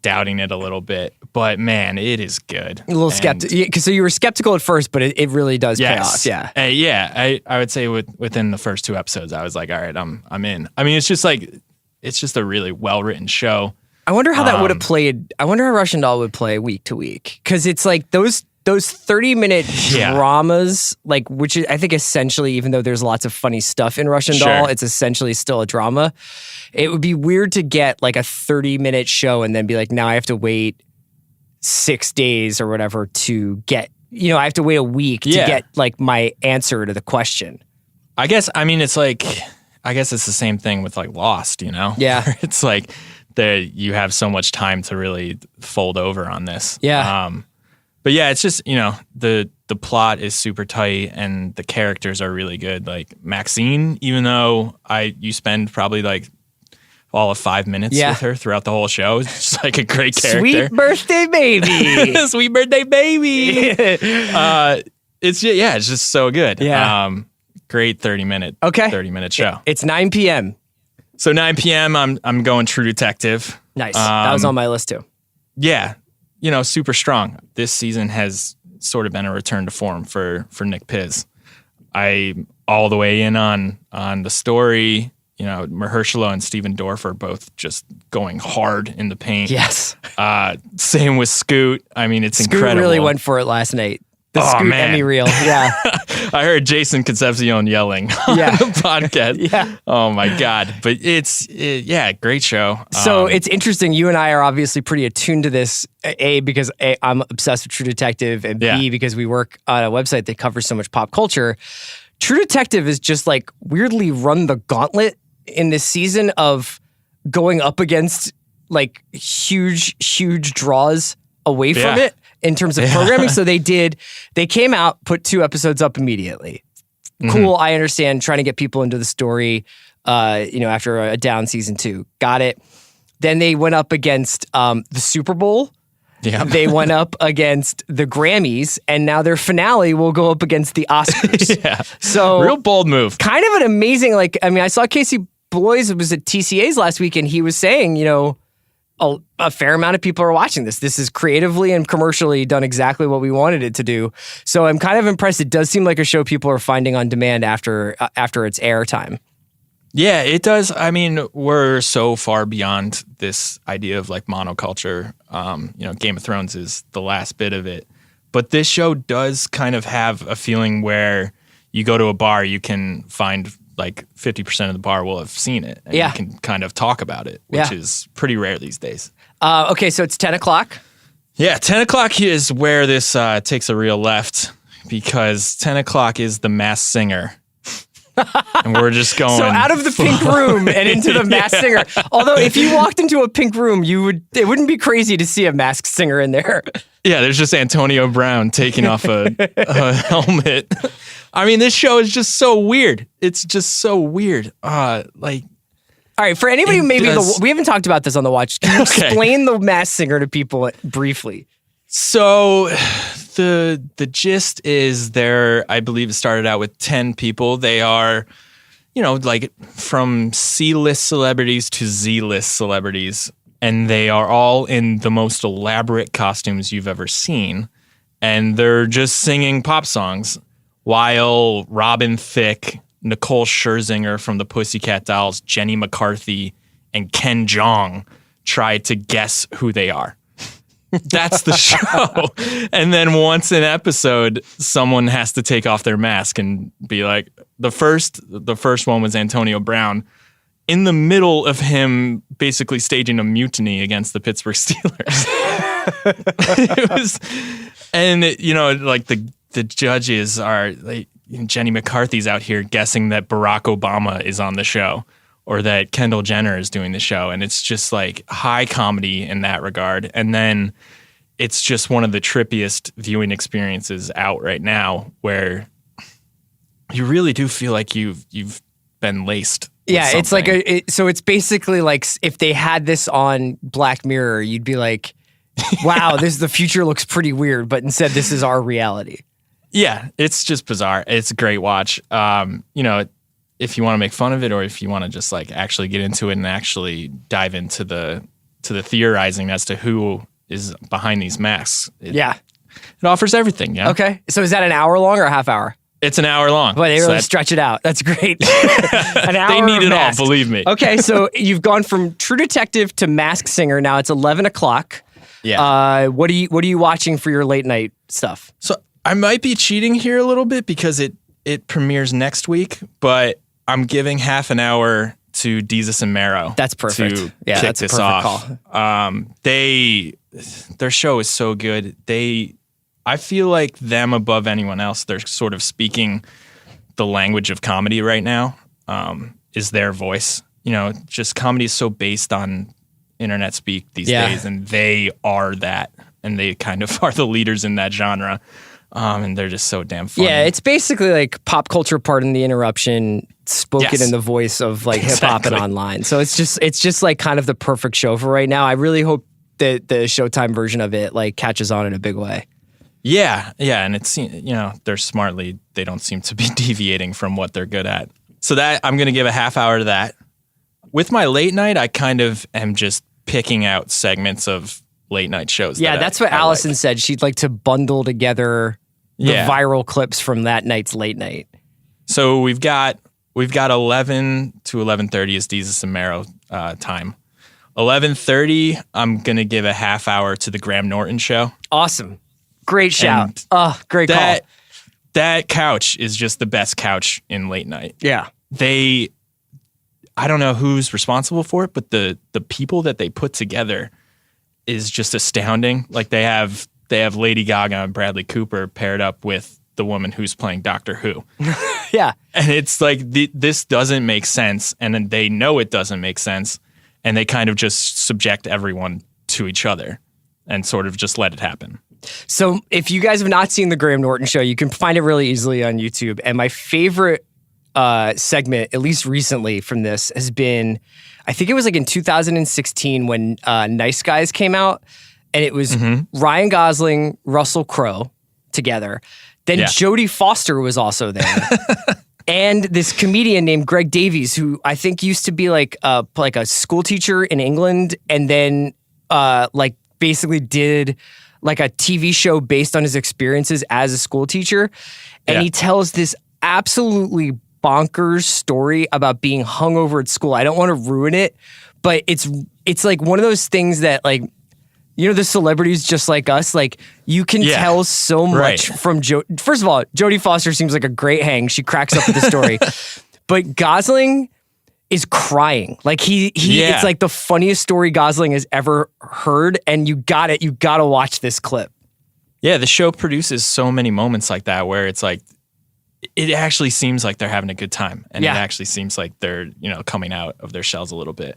doubting it a little bit, but man, it is good. A little skeptical. So you were skeptical at first, but it really does pay off. Yeah. I would say within the first 2 episodes, I was like, all right, I'm in. It's just a really well-written show. I wonder how that would have played. I wonder how Russian Doll would play week to week. Because it's like those 30-minute dramas, like, which is, I think essentially, even though there's lots of funny stuff in Russian Doll, it's essentially still a drama. It would be weird to get like a 30-minute show and then be like, now I have to wait 6 days or whatever to get, I have to wait a week to get like my answer to the question. I guess, it's like, it's the same thing with like Lost, Yeah. It's like you have so much time to really fold over on this. Yeah. But yeah, it's just, the the plot is super tight and the characters are really good. Like Maxine, even though you spend probably like all of 5 minutes with her throughout the whole show, it's just like a great character. Sweet birthday baby. Sweet birthday baby. It's just so good. Yeah. Great 30-minute show. It's 9 p.m. So 9 p.m. I'm going True Detective. Nice. That was on my list too. Yeah. Super strong. This season has sort of been a return to form for Nick Piz. I'm all the way in on the story. Mahershala and Steven Dorff are both just going hard in the paint. Yes. Same with Scoot. I mean, it's Scoot incredible. really went for it last night. The Scoot man. Emmy reel. Yeah. I heard Jason Concepcion yelling on the podcast. Yeah. Oh my God. But great show. So it's interesting. You and I are obviously pretty attuned to this. A, because I'm obsessed with True Detective, and B, because we work on a website that covers so much pop culture. True Detective is just like weirdly run the gauntlet in this season of going up against like huge draws away from it in terms of programming. So they came out, put 2 episodes up immediately. Cool. I understand trying to get people into the story, after a down season 2. Got it. Then they went up against the Super Bowl. Yeah. They went up against the Grammys, and now their finale will go up against the Oscars. Yeah. So real bold move. Kind of an amazing, I saw Casey Bloys was at TCA's last week, and he was saying, a fair amount of people are watching this. This is creatively and commercially done exactly what we wanted it to do. So I'm kind of impressed. It does seem like a show people are finding on demand after its airtime. Yeah, it does. I mean, we're so far beyond this idea of like monoculture. Game of Thrones is the last bit of it. But this show does kind of have a feeling where you go to a bar, you can find like 50% of the bar will have seen it. And you can kind of talk about it, which is pretty rare these days. Okay, so it's 10 o'clock. Yeah, 10 o'clock is where this takes a real left, because 10 o'clock is The Masked Singer. And we're just going... So out of the pink room and into the Masked Singer. Although if you walked into a pink room, it wouldn't be crazy to see a Masked Singer in there. Yeah, there's just Antonio Brown taking off a helmet. I mean, this show is just so weird. It's just so weird. All right, for anybody who maybe we haven't talked about this on The Watch. Can you explain the Masked Singer to people briefly? So the gist is I believe it started out with 10 people. They are, from C-list celebrities to Z-list celebrities. And they are all in the most elaborate costumes you've ever seen. And they're just singing pop songs while Robin Thicke, Nicole Scherzinger from the Pussycat Dolls, Jenny McCarthy, and Ken Jeong try to guess who they are. That's the show. And then once an episode, someone has to take off their mask and be like, the first one was Antonio Brown, in the middle of him basically staging a mutiny against the Pittsburgh Steelers. The judges are like, Jenny McCarthy's out here guessing that Barack Obama is on the show, or that Kendall Jenner is doing the show. And it's just like high comedy in that regard. And then it's just one of the trippiest viewing experiences out right now, where you really do feel like you've been laced. Yeah, it's like so it's basically like if they had this on Black Mirror, you'd be like, wow, the future looks pretty weird, but instead this is our reality. Yeah, it's just bizarre. It's a great watch. If you want to make fun of it, or if you want to just like actually get into it and actually dive into the theorizing as to who is behind these masks. It offers everything. Yeah. Okay. So is that an hour long or a half hour? It's an hour long. But they really stretch it out. That's great. An hour. They need it masked. all, believe me. Okay, so you've gone from True Detective to Masked Singer. Now it's 11 o'clock. Yeah. What are you watching for your late night stuff? So I might be cheating here a little bit because it premieres next week, but I'm giving half an hour to Desus and Mero. That's perfect. To yeah, kick that's this a perfect off. Call. Their show is so good. I feel like them above anyone else. They're sort of speaking the language of comedy right now. Is their voice. Just comedy is so based on internet speak these days, and they are that, and they kind of are the leaders in that genre. And they're just so damn funny. Yeah, it's basically like pop culture, pardon the interruption, spoken in the voice of like hip hop and online. So it's just like kind of the perfect show for right now. I really hope that the Showtime version of it like catches on in a big way. Yeah, and it's, they don't seem to be deviating from what they're good at. So that I'm going to give a half hour to that. With my late night, I kind of am just picking out segments of late night shows. Yeah, that's what Allison said. She'd like to bundle together the viral clips from that night's late night. So we've got 11 to 11:30 is Desus and Mero time. 11:30, I'm going to give a half hour to the Graham Norton show. Awesome. Great shout. Great call. That couch is just the best couch in late night. Yeah. I don't know who's responsible for it, but the people that they put together is just astounding. Like they have Lady Gaga and Bradley Cooper paired up with the woman who's playing Doctor Who. Yeah. And it's like, this doesn't make sense. And then they know it doesn't make sense. And they kind of just subject everyone to each other and sort of just let it happen. So if you guys have not seen the Graham Norton show, you can find it really easily on YouTube. And my favorite segment, at least recently from this, has been, I think it was like in 2016 when Nice Guys came out. And it was Ryan Gosling, Russell Crowe together. Then Jodie Foster was also there. And this comedian named Greg Davies, who I think used to be like a school teacher in England, and then like basically did like a TV show based on his experiences as a school teacher. And he tells this absolutely bonkers story about being hungover at school. I don't want to ruin it, but it's like one of those things that like, you know, the celebrities just like us, like you can tell so much from First of all, Jodie Foster seems like a great hang. She cracks up with the story. But Gosling is crying. Like it's like the funniest story Gosling has ever heard. And you got to watch this clip. Yeah, the show produces so many moments like that where it's like, it actually seems like they're having a good time. And it actually seems like they're, coming out of their shells a little bit.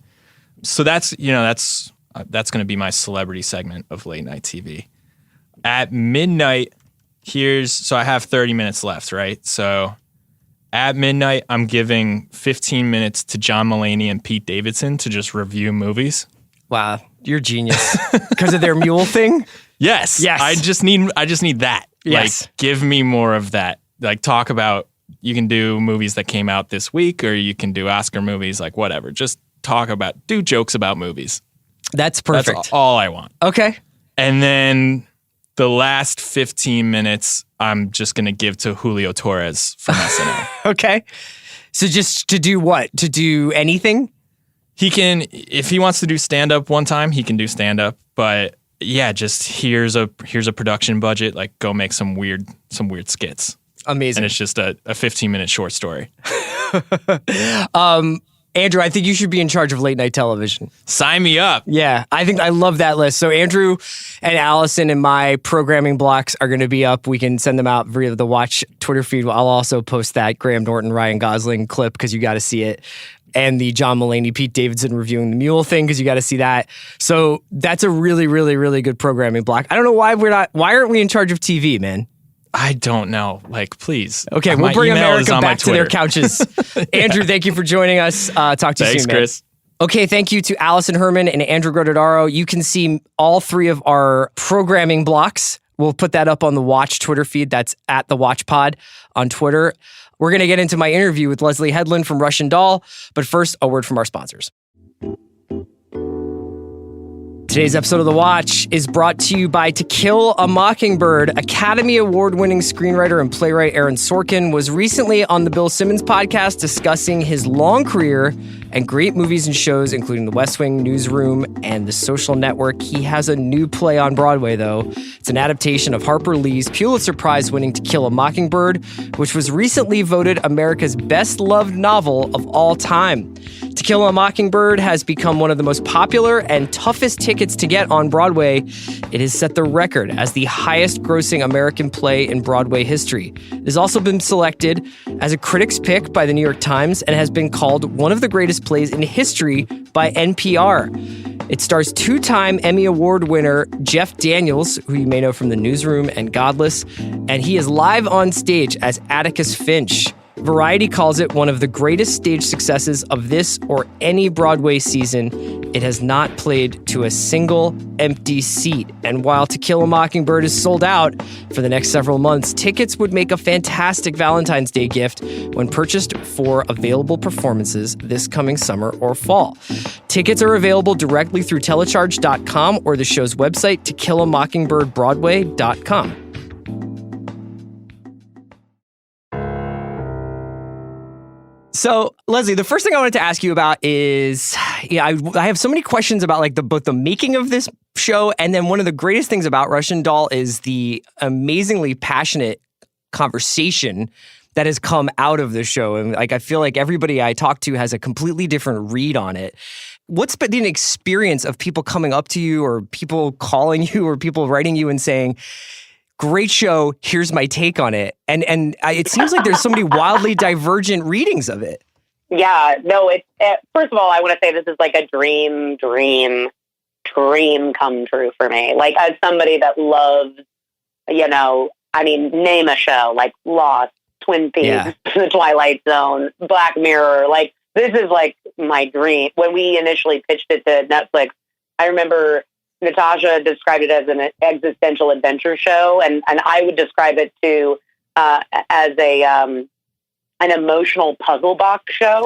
So that's going to be my celebrity segment of late night TV. At midnight, so I have 30 minutes left, right? So at midnight, I'm giving 15 minutes to John Mulaney and Pete Davidson to just review movies. Wow, you're genius. Because of their mule thing? Yes. I just need that. Yes. Like, give me more of that. Like, talk about, you can do movies that came out this week, or you can do Oscar movies, like whatever. Just do jokes about movies. That's perfect. That's all I want. Okay. And then the last 15 minutes, I'm just going to give to Julio Torres from SNL. Okay. So just to do what? To do anything? He can, if he wants to do stand-up one time, he can do stand-up. But yeah, just here's a production budget. Like, go make some weird skits. Amazing. And it's just a 15-minute short story. Andrew, I think you should be in charge of late night television. Sign me up. Yeah, I love that list. So Andrew and Allison and my programming blocks are going to be up. We can send them out via the Watch Twitter feed. I'll also post that Graham Norton, Ryan Gosling clip because you got to see it. And the John Mulaney, Pete Davidson reviewing the mule thing because you got to see that. So that's a really, really, really good programming block. I don't know why aren't we in charge of TV, man? I don't know. Like, please. Okay, we'll bring America back to their couches. Andrew, thank you for joining us. Talk to you soon, man. Thanks, Chris. Okay, thank you to Allison Herman and Andrew Grodadaro. You can see all three of our programming blocks. We'll put that up on the Watch Twitter feed. That's at the Watch Pod on Twitter. We're going to get into my interview with Leslye Headland from Russian Doll. But first, a word from our sponsors. Today's episode of The Watch is brought to you by To Kill a Mockingbird. Academy Award-winning screenwriter and playwright Aaron Sorkin was recently on the Bill Simmons podcast discussing his long career and great movies and shows, including The West Wing, Newsroom, and The Social Network. He has a new play on Broadway, though. It's an adaptation of Harper Lee's Pulitzer Prize-winning To Kill a Mockingbird, which was recently voted America's best-loved novel of all time. To Kill a Mockingbird has become one of the most popular and toughest tickets to get on Broadway. It has set the record as the highest-grossing American play in Broadway history. It has also been selected as a critic's pick by the New York Times and has been called one of the greatest plays in history by NPR. It stars two-time Emmy Award winner Jeff Daniels, who you may know from The Newsroom and Godless, and he is live on stage as Atticus Finch. Variety calls it one of the greatest stage successes of this or any Broadway season. It has not played to a single empty seat. And while To Kill a Mockingbird is sold out for the next several months, tickets would make a fantastic Valentine's Day gift when purchased for available performances this coming summer or fall. Tickets are available directly through telecharge.com or the show's website, tokillamockingbirdbroadway.com. So, Leslye, the first thing I wanted to ask you about is, I have so many questions about like both the making of this show, and then one of the greatest things about Russian Doll is the amazingly passionate conversation that has come out of the show. And like, I feel like everybody I talk to has a completely different read on it. What's been the experience of people coming up to you, or people calling you, or people writing you and saying, great show, here's my take on it. And it seems like there's so many wildly divergent readings of it. Yeah, no, it's, first of all, I want to say this is like a dream come true for me. Like, as somebody that loves, name a show, like Lost, Twin Peaks, The Twilight Zone, Black Mirror. Like, this is like my dream. When we initially pitched it to Netflix, I remember Natasha described it as an existential adventure show, and I would describe it as an emotional puzzle box show.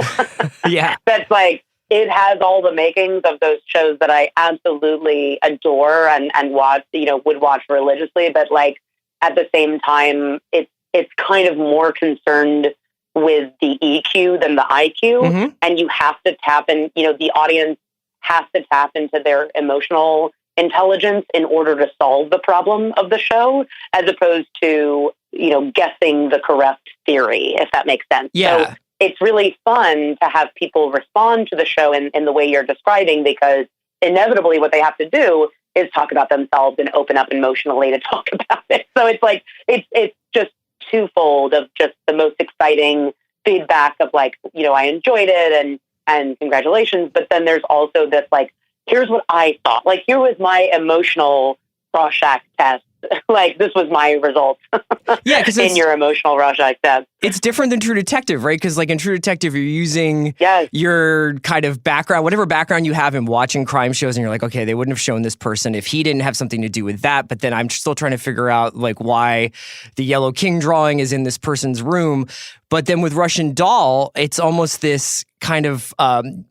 Yeah. That's like, it has all the makings of those shows that I absolutely adore and watch, would watch religiously, but like at the same time, it's kind of more concerned with the EQ than the IQ, and you have to tap in, the audience has to tap into their emotional intelligence in order to solve the problem of the show, as opposed to, guessing the correct theory, if that makes sense. Yeah. So it's really fun to have people respond to the show in the way you're describing, because inevitably what they have to do is talk about themselves and open up emotionally to talk about it. So it's like, it's just twofold of just the most exciting feedback of like, I enjoyed it and congratulations. But then there's also this like, here's what I thought. Like, here was my emotional Rorschach test. Like, this was my result. Yeah, because in your emotional Rorschach test. It's different than True Detective, right? Because like in True Detective, you're using your kind of background, whatever background you have in watching crime shows, and you're like, okay, they wouldn't have shown this person if he didn't have something to do with that. But then I'm still trying to figure out like why the Yellow King drawing is in this person's room. But then with Russian Doll, it's almost this kind of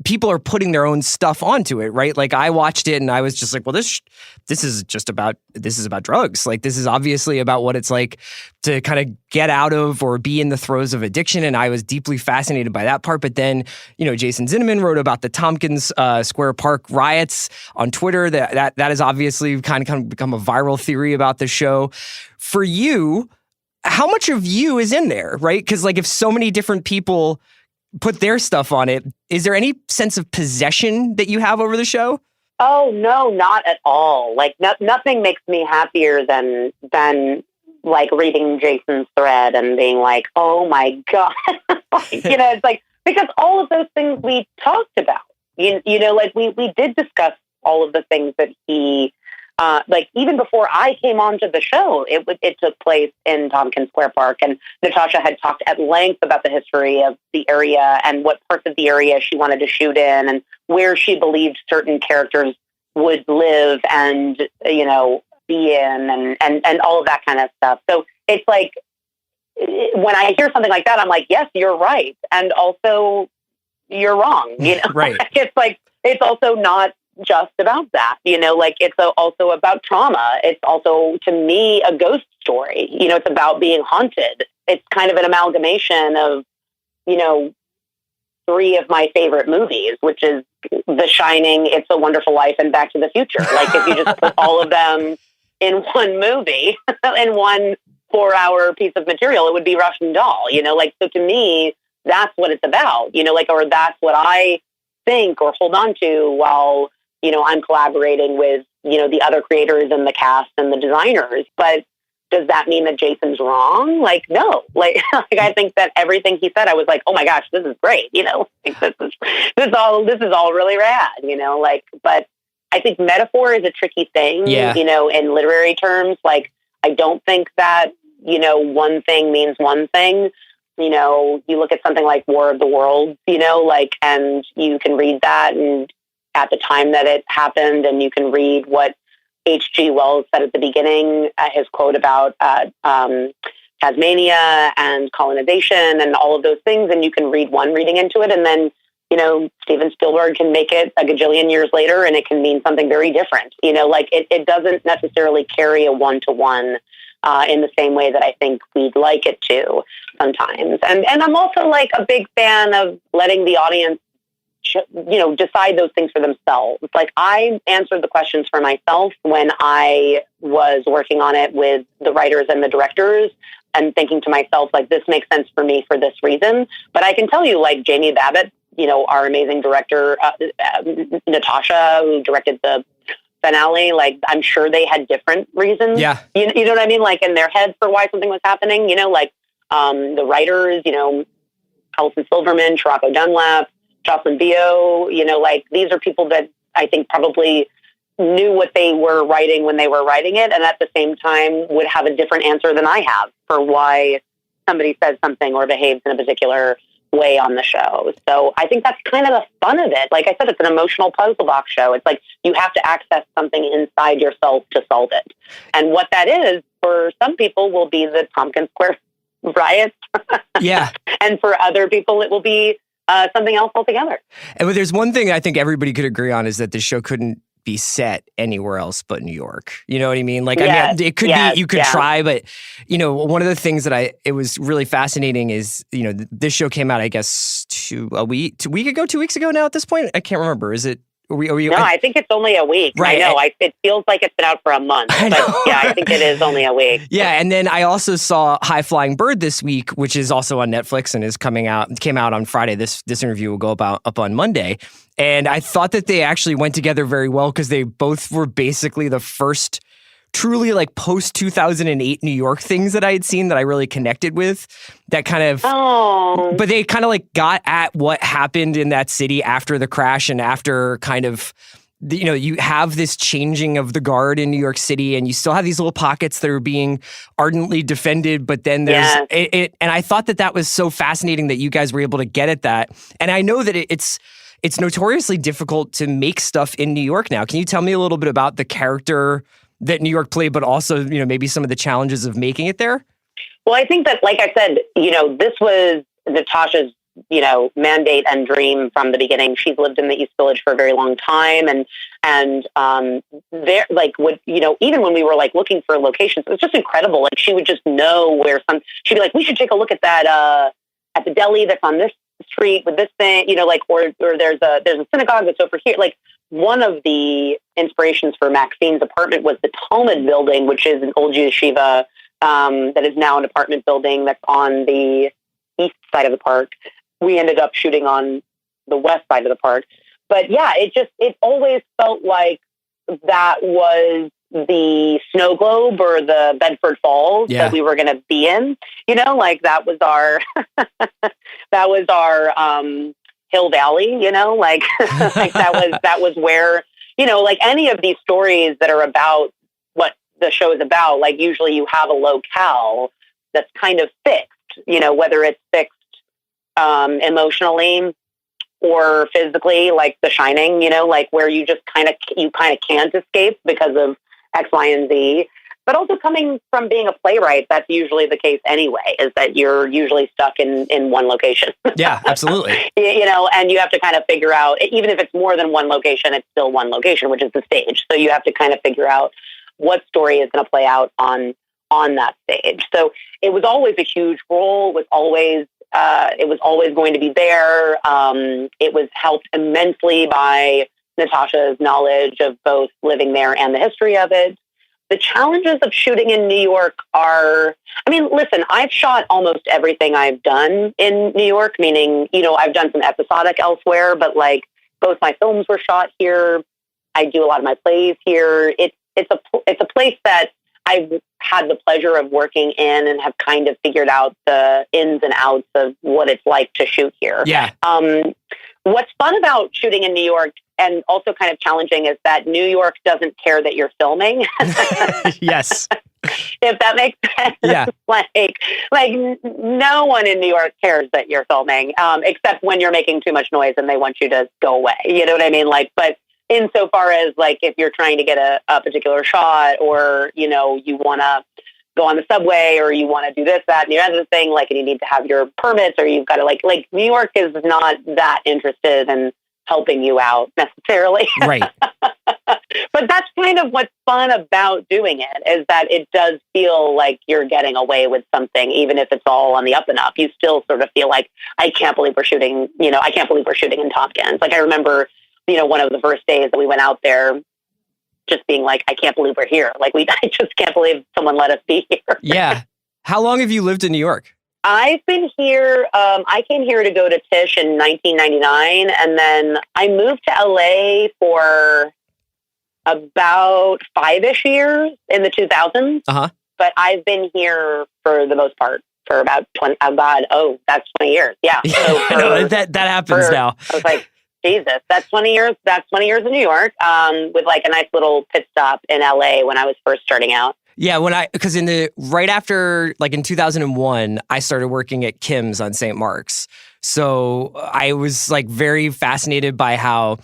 people are putting their own stuff onto it, right? Like, I watched it and I was just like, well, this is about drugs. Like, this is obviously about what it's like to kind of get out of or be in the throes of addiction. And I was deeply fascinated by that part. But then, Jason Zinnemann wrote about the Tompkins Square Park riots on Twitter. That has obviously kind of become a viral theory about the show. For you, how much of you is in there, right? Because like, if so many different people put their stuff on it, is there any sense of possession that you have over the show? Oh, no, not at all. Like, nothing makes me happier than like reading Jason's thread and being like, oh my God. It's like, because all of those things we talked about, like we did discuss all of the things that he, like even before I came onto the show, it took place in Tompkins Square Park, and Natasha had talked at length about the history of the area and what parts of the area she wanted to shoot in and where she believed certain characters would live and, be in and all of that kind of stuff. So it's like, when I hear something like that, I'm like, yes, you're right. And also you're wrong, Right. It's like, it's also not just about that, like it's also about trauma. It's also, to me, a ghost story. It's about being haunted. It's kind of an amalgamation of, three of my favorite movies, which is The Shining, It's a Wonderful Life, and Back to the Future. Like, if you just put all of them in one movie, in one 4-hour piece of material, it would be Russian Doll, so to me, that's what it's about, or that's what I think or hold on to while, I'm collaborating with, the other creators and the cast and the designers. But does that mean that Jason's wrong? Like, no. Like I think that everything he said, I was like, oh my gosh, this is great. Like, this is all really rad. But I think metaphor is a tricky thing, in literary terms. Like, I don't think that, one thing means one thing. You look at something like War of the Worlds, and you can read that and at the time that it happened, and you can read what H.G. Wells said at the beginning, his quote about Tasmania and colonization and all of those things, and you can read one reading into it, and then, Steven Spielberg can make it a gajillion years later, and it can mean something very different. It doesn't necessarily carry a one-to-one in the same way that I think we'd like it to sometimes. And I'm also like a big fan of letting the audience decide those things for themselves. Like, I answered the questions for myself when I was working on it with the writers and the directors and thinking to myself, like, this makes sense for me for this reason. But I can tell you, like, Jamie Babbitt, our amazing director, Natasha, who directed the finale, like, I'm sure they had different reasons. Yeah. You know what I mean? Like, in their heads for why something was happening, the writers, Alison Silverman, Chirako Dunlap, Jocelyn Bio, these are people that I think probably knew what they were writing when they were writing it, and at the same time would have a different answer than I have for why somebody says something or behaves in a particular way on the show. So I think that's kind of the fun of it. Like I said, it's an emotional puzzle box show. It's like you have to access something inside yourself to solve it. And what that is, for some people, will be the Tompkins Square riots. Yeah. And for other people, it will be something else altogether. And there's one thing I think everybody could agree on is that this show couldn't be set anywhere else but New York. You know what I mean? Like, yes, I mean, it could be, you could try, but one of the things that it was really fascinating is, this show came out, I guess, 2 weeks ago now at this point. I can't remember. Is it? No, I think it's only a week. Right. I know. It feels like it's been out for a month. But yeah, I think it is only a week. Yeah, and then I also saw High Flying Bird this week, which is also on Netflix and came out on Friday. This interview will go up on Monday. And I thought that they actually went together very well because they both were basically the first truly like post 2008 New York things that I had seen that I really connected with, that kind of, but they kind of like got at what happened in that city after the crash and after kind of, you have this changing of the guard in New York City and you still have these little pockets that are being ardently defended, but then there's it. And I thought that was so fascinating that you guys were able to get at that. And I know that it's notoriously difficult to make stuff in New York now. Can you tell me a little bit about the character that New York played, but also, maybe some of the challenges of making it there? Well, I think that, like I said, this was Natasha's, mandate and dream from the beginning. She's lived in the East Village for a very long time. And there, like, even when we were like looking for locations, it was just incredible. Like, she would just know she'd be like, we should take a look at that, at the deli that's on this street with this thing, or there's a synagogue that's over here. Like, one of the inspirations for Maxine's apartment was the Talmud building, which is an old Jewish yeshiva that is now an apartment building that's on the east side of the park. We ended up shooting on the west side of the park. But yeah, it always felt like that was the snow globe or the Bedford Falls that we were going to be in. Like that was our Hill Valley, like, like that was where, like any of these stories that are about what the show is about, like usually you have a locale that's kind of fixed, whether it's fixed emotionally or physically, like The Shining, like where you just kind of can't escape because of X, Y, and Z. But also coming from being a playwright, that's usually the case anyway, is that you're usually stuck in one location. Yeah, absolutely. And you have to kind of figure out, even if it's more than one location, it's still one location, which is the stage. So you have to kind of figure out what story is going to play out on that stage. So it was always a huge role. It was always going to be there. It was helped immensely by Natasha's knowledge of both living there and the history of it. The challenges of shooting in New York listen, I've shot almost everything I've done in New York, meaning, I've done some episodic elsewhere, but like both my films were shot here. I do a lot of my plays here. It's a place that I've had the pleasure of working in and have kind of figured out the ins and outs of what it's like to shoot here. Yeah. What's fun about shooting in New York, and also kind of challenging is that New York doesn't care that you're filming. Yes. If that makes sense. Yeah. like no one in New York cares that you're filming, except when you're making too much noise and they want you to go away. You know what I mean? Like, but insofar as like, if you're trying to get a particular shot, or, you know, you want to go on the subway, or you want to do this, that, and the other thing, like, and you need to have your permits, or you've got to like New York is not that interested in helping you out necessarily. Right. But that's kind of what's fun about doing it, is that it does feel like you're getting away with something, even if it's all on the up and up. You still sort of feel like, I can't believe we're shooting, you know, I can't believe we're shooting in Tompkins. Like, I remember, you know, one of the first days that we went out there, just being like, I can't believe we're here. Like, I just can't believe someone let us be here. Yeah. How long have you lived in New York? I've been here. I came here to go to Tisch in 1999, and then I moved to LA for about 5-ish years in the 2000s. Uh-huh. But I've been here for the most part for about 20. Oh God, that's 20 years. Yeah. So I know, that happens now. I was like, Jesus, that's 20 years. That's 20 years in New York, with like a nice little pit stop in LA when I was first starting out. Yeah, because right after, like in 2001, I started working at Kim's on St. Mark's. So I was like very fascinated by how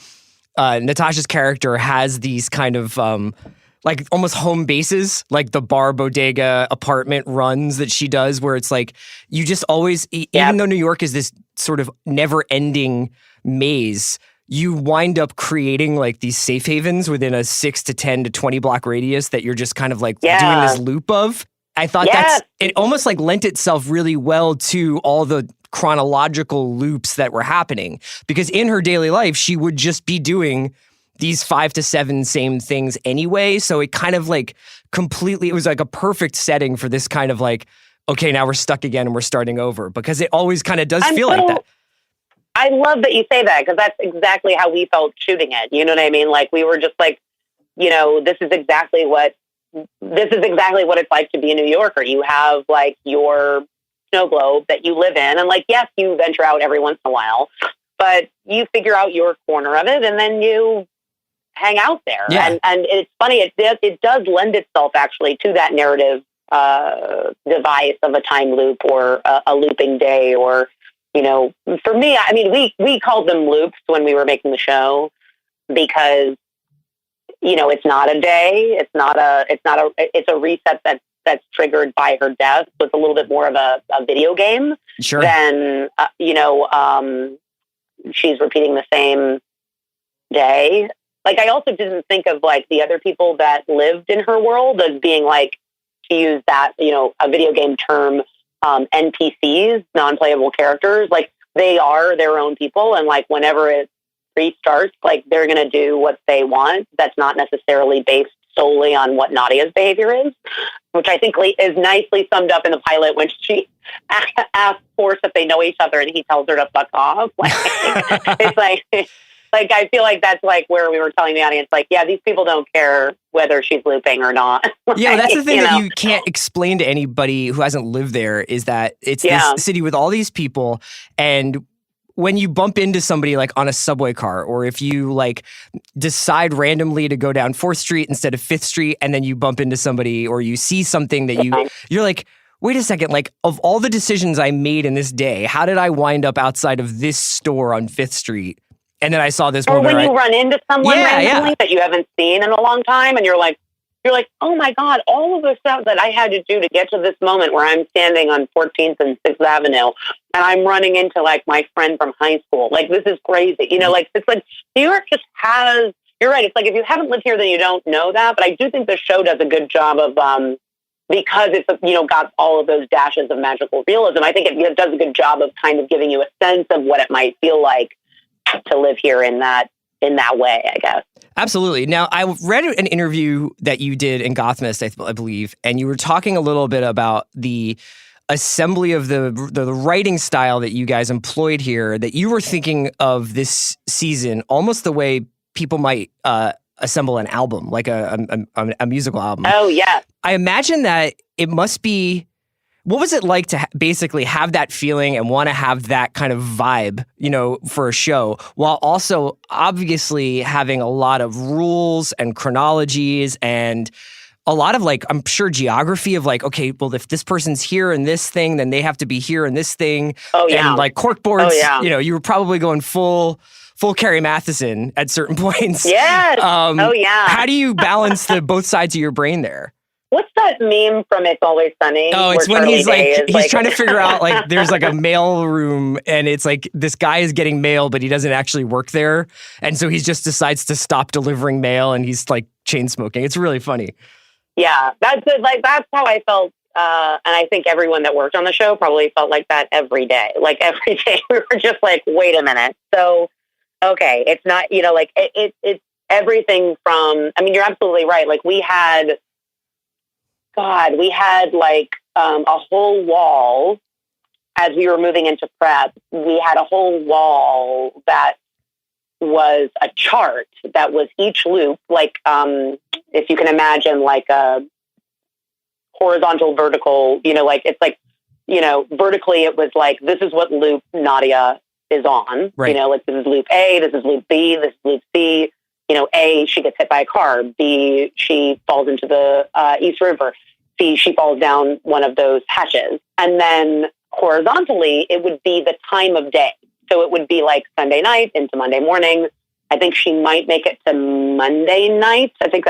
Natasha's character has these kind of like almost home bases, like the bar, bodega, apartment runs that she does, where it's like you just always, even though New York is this sort of never-ending maze, you wind up creating like these safe havens within a 6 to 10 to 20 block radius that you're just kind of like doing this loop of. I thought it almost like lent itself really well to all the chronological loops that were happening, because in her daily life, she would just be doing these 5 to 7 same things anyway. So it kind of like it was like a perfect setting for this kind of like, okay, now we're stuck again and we're starting over, because it always kind of does feel like that. I love that you say that, because that's exactly how we felt shooting it. You know what I mean? Like, we were just like, you know, this is exactly what it's like to be a New Yorker. You have like your snow globe that you live in, and like, yes, you venture out every once in a while, but you figure out your corner of it, and then you hang out there. Yeah. And it's funny, it does lend itself actually to that narrative device of a time loop, or a looping day, or, you know, for me, I mean, we called them loops when we were making the show, because, you know, it's not a day, it's a reset that's triggered by her death. So it's a little bit more of a video game than, you know, she's repeating the same day. Like, I also didn't think of like the other people that lived in her world as being like, to use that, you know, a video game term, NPCs, non-playable characters. Like, they are their own people, and like whenever it restarts, like they're going to do what they want. That's not necessarily based solely on what Nadia's behavior is, which I think is nicely summed up in the pilot when she asks Force if they know each other, and he tells her to fuck off. Like, it's like I feel like that's like where we were telling the audience, like, yeah, these people don't care whether she's looping or not. Yeah, that's the thing that you can't explain to anybody who hasn't lived there, is that it's this city with all these people, and when you bump into somebody like on a subway car, or if you like decide randomly to go down 4th Street instead of 5th Street, and then you bump into somebody, or you see something that you're like, wait a second, like, of all the decisions I made in this day, how did I wind up outside of this store on 5th Street? And then I saw this moment. Or when you run into someone randomly that you haven't seen in a long time, and you're like, oh my God, all of the stuff that I had to do to get to this moment where I'm standing on 14th and 6th Avenue, and I'm running into like my friend from high school. Like, this is crazy. You know, like, it's like New York just has, you're right. It's like, if you haven't lived here, then you don't know that. But I do think the show does a good job of, because it's, you know, got all of those dashes of magical realism. I think it does a good job of kind of giving you a sense of what it might feel like to live here in that way, I guess. Absolutely. Now, I read an interview that you did in Gothmist, I believe, and you were talking a little bit about the assembly of the writing style that you guys employed here, that you were thinking of this season almost the way people might assemble an album, like a musical album. Oh, yeah. I imagine that it must be What was it like to basically have that feeling and want to have that kind of vibe, for a show, while also obviously having a lot of rules and chronologies and a lot of I'm sure geography of okay, well, if this person's here in this thing, then they have to be here in this thing. Oh, yeah. And cork boards, Oh, yeah. You were probably going full Carrie Matheson at certain points. Yes. Oh, yeah. How do you balance the both sides of your brain there? What's that meme from It's Always Sunny? Oh, it's where when he's Charlie Day is he's trying to figure out there's a mail room and it's this guy is getting mail, but he doesn't actually work there. And so he just decides to stop delivering mail and he's chain smoking. It's really funny. Yeah, that's it. That's how I felt. And I think everyone that worked on the show probably felt like that every day. Every day we were just wait a minute. So, okay, it's not, it's everything from, you're absolutely right. We had a whole wall as we were moving into prep. We had a whole wall that was a chart that was each loop, if you can imagine a horizontal, vertical, vertically it was this is what loop Nadia is on. Right. This is loop A, this is loop B, this is loop C. A, she gets hit by a car. B, she falls into the East River. C, she falls down one of those hatches. And then horizontally, it would be the time of day. So it would be Sunday night into Monday morning. I think she might make it to Monday night. I think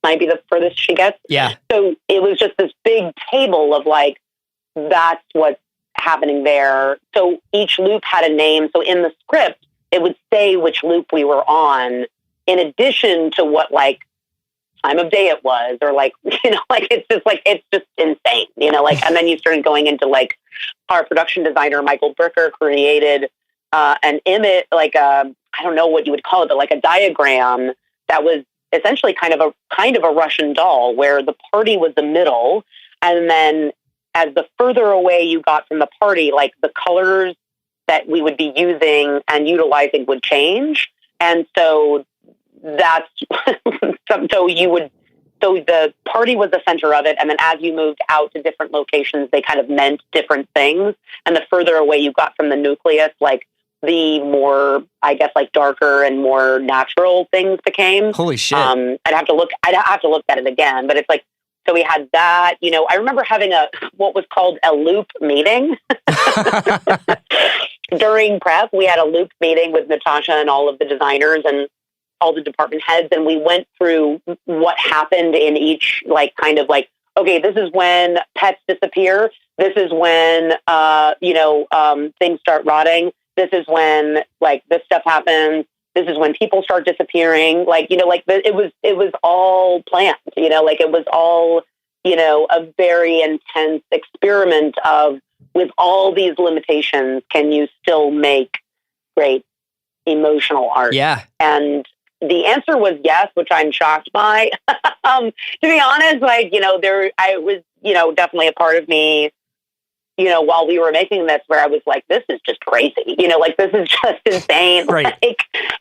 might be the furthest she gets. Yeah. So it was just this big table of that's what's happening there. So each loop had a name. So in the script, it would say which loop we were on, in addition to what time of day it was, or it's just insane, and then you started going into our production designer, Michael Bricker, created an image, I don't know what you would call it, but a diagram that was essentially kind of a Russian doll, where the party was the middle. And then as the further away you got from the party, the colors that we would be using and utilizing would change. And so that's, so the party was the center of it. And then as you moved out to different locations, they kind of meant different things. And the further away you got from the nucleus, the more, I guess, darker and more natural things became. Holy shit. I'd have to look at it again, but it's so we had that, I remember having what was called a loop meeting. During prep, we had a loop meeting with Natasha and all of the designers and all the department heads. And we went through what happened in each, okay, this is when pets disappear. This is when, things start rotting. This is when this stuff happens. This is when people start disappearing. It was all planned, it was all, a very intense experiment of, with all these limitations, can you still make great emotional art? Yeah. And the answer was yes, which I'm shocked by. To be honest, I was, definitely a part of me, while we were making this, where I was this is just crazy. This is just insane. Right.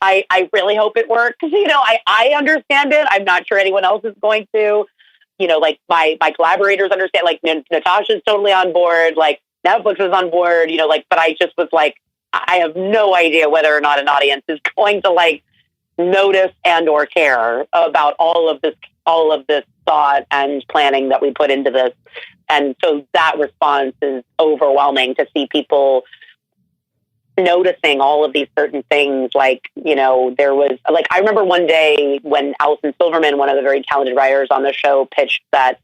I really hope it works. I understand it. I'm not sure anyone else is going to. My collaborators understand. Natasha's totally on board. Netflix is on board. But I just was I have no idea whether or not an audience is going to notice and or care about all of this thought and planning that we put into this. And so that response is overwhelming, to see people noticing all of these certain things. There was I remember one day when Allison Silverman, one of the very talented writers on the show, pitched that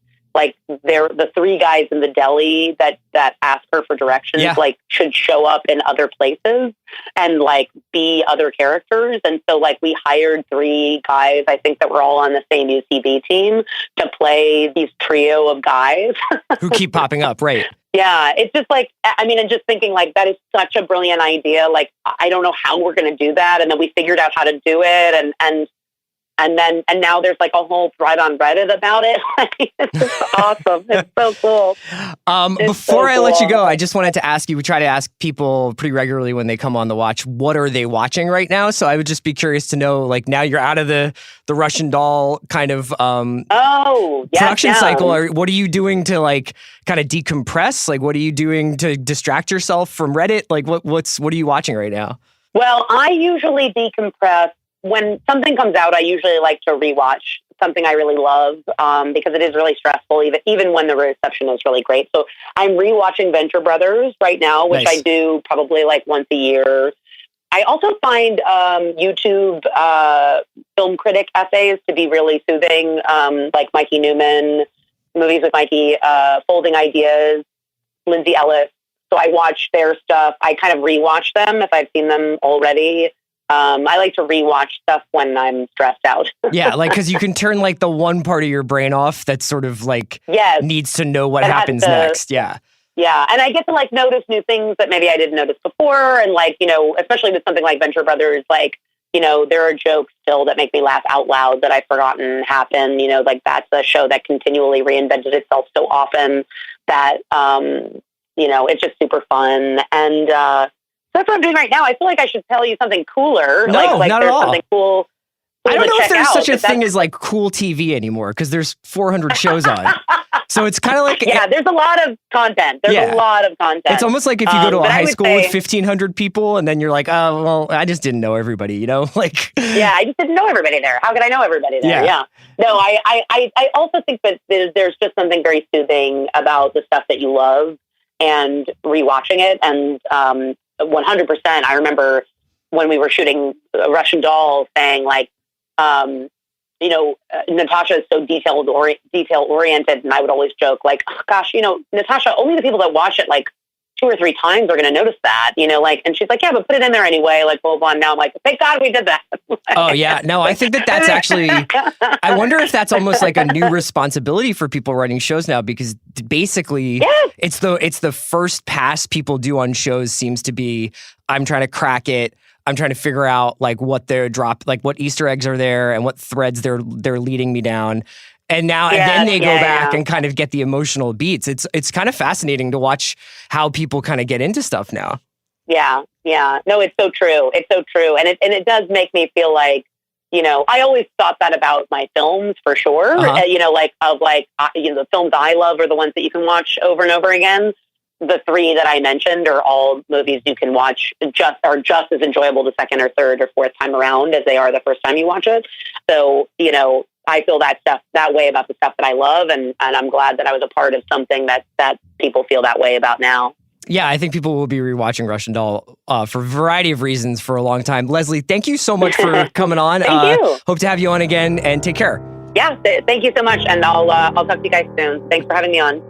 the three guys in the deli that ask her for directions, should show up in other places and be other characters. And so we hired three guys, I think, that were all on the same UCB team to play these trio of guys who keep popping up. Right. Yeah. It's just and just thinking that is such a brilliant idea. I don't know how we're going to do that. And then we figured out how to do it. And and now there's like a whole thread on Reddit about it. It's just awesome. It's so cool. Before I let you go, I just wanted to ask you, we try to ask people pretty regularly when they come on the watch, what are they watching right now? So I would just be curious to know, like, now you're out of the Russian Doll kind of production cycle. What are you doing to like kind of decompress? Like, what are you doing to distract yourself from Reddit? Like, what are you watching right now? Well, I usually decompress when something comes out. I usually like to rewatch something I really love because it is really stressful, even when the reception is really great. So I'm rewatching Venture Brothers right now, which Nice. I do probably like once a year. I also find YouTube film critic essays to be really soothing, like Mikey Newman, Movies with Mikey, Folding Ideas, Lindsay Ellis. So I watch their stuff. I kind of rewatch them if I've seen them already. I like to rewatch stuff when I'm stressed out. Yeah, like, because you can turn like the one part of your brain off that sort of like Yes. needs to know what That has happens to- next. Yeah. Yeah, and I get to like notice new things that maybe I didn't notice before, and like, especially with something like Venture Brothers, like, there are jokes still that make me laugh out loud that I've forgotten happened. Like that's a show that continually reinvented itself so often that it's just super fun, and that's what I'm doing right now. I feel like I should tell you something cooler. No, like not at there's all. something cool. I don't to know if check there's out, such a but thing that's- as like cool TV anymore because there's 400 shows on. So it's kind of like Yeah, there's a lot of content. Yeah. A lot of content. it's almost like if you go to a but I high would school say- with 1,500 people and then you're like, oh, well, I just didn't know everybody, like. Yeah, I just didn't know everybody there. How could I know everybody there? Yeah. No, I also think that there's just something very soothing about the stuff that you love and rewatching it. And 100%, I remember when we were shooting a Russian Doll saying like, Natasha is so detail oriented, and I would always joke like, oh, gosh, Natasha, only the people that watch it like 2 or 3 times are going to notice that, and she's like, yeah, but put it in there anyway, like blah, blah, blah. And now I'm like, thank God we did that. Oh yeah, no, I think that's actually. I wonder if that's almost like a new responsibility for people running shows now, because basically, Yes. it's the first pass people do on shows seems to be, I'm trying to crack it. I'm trying to figure out like what what Easter eggs are there and what threads they're leading me down. And now and then they go back and kind of get the emotional beats. It's kind of fascinating to watch how people kind of get into stuff now. Yeah. No, it's so true. It's so true. And it does make me feel like, I always thought that about my films for sure. Uh-huh. The films I love are the ones that you can watch over and over again. The 3 that I mentioned are all movies you can watch just as enjoyable the second or third or fourth time around as they are the first time you watch it. So, I feel that way about the stuff that I love. And I'm glad that I was a part of something that people feel that way about now. Yeah, I think people will be rewatching Russian Doll for a variety of reasons for a long time. Leslye, thank you so much for coming on. Thank you. Hope to have you on again, and take care. Yeah, thank you so much. And I'll talk to you guys soon. Thanks for having me on.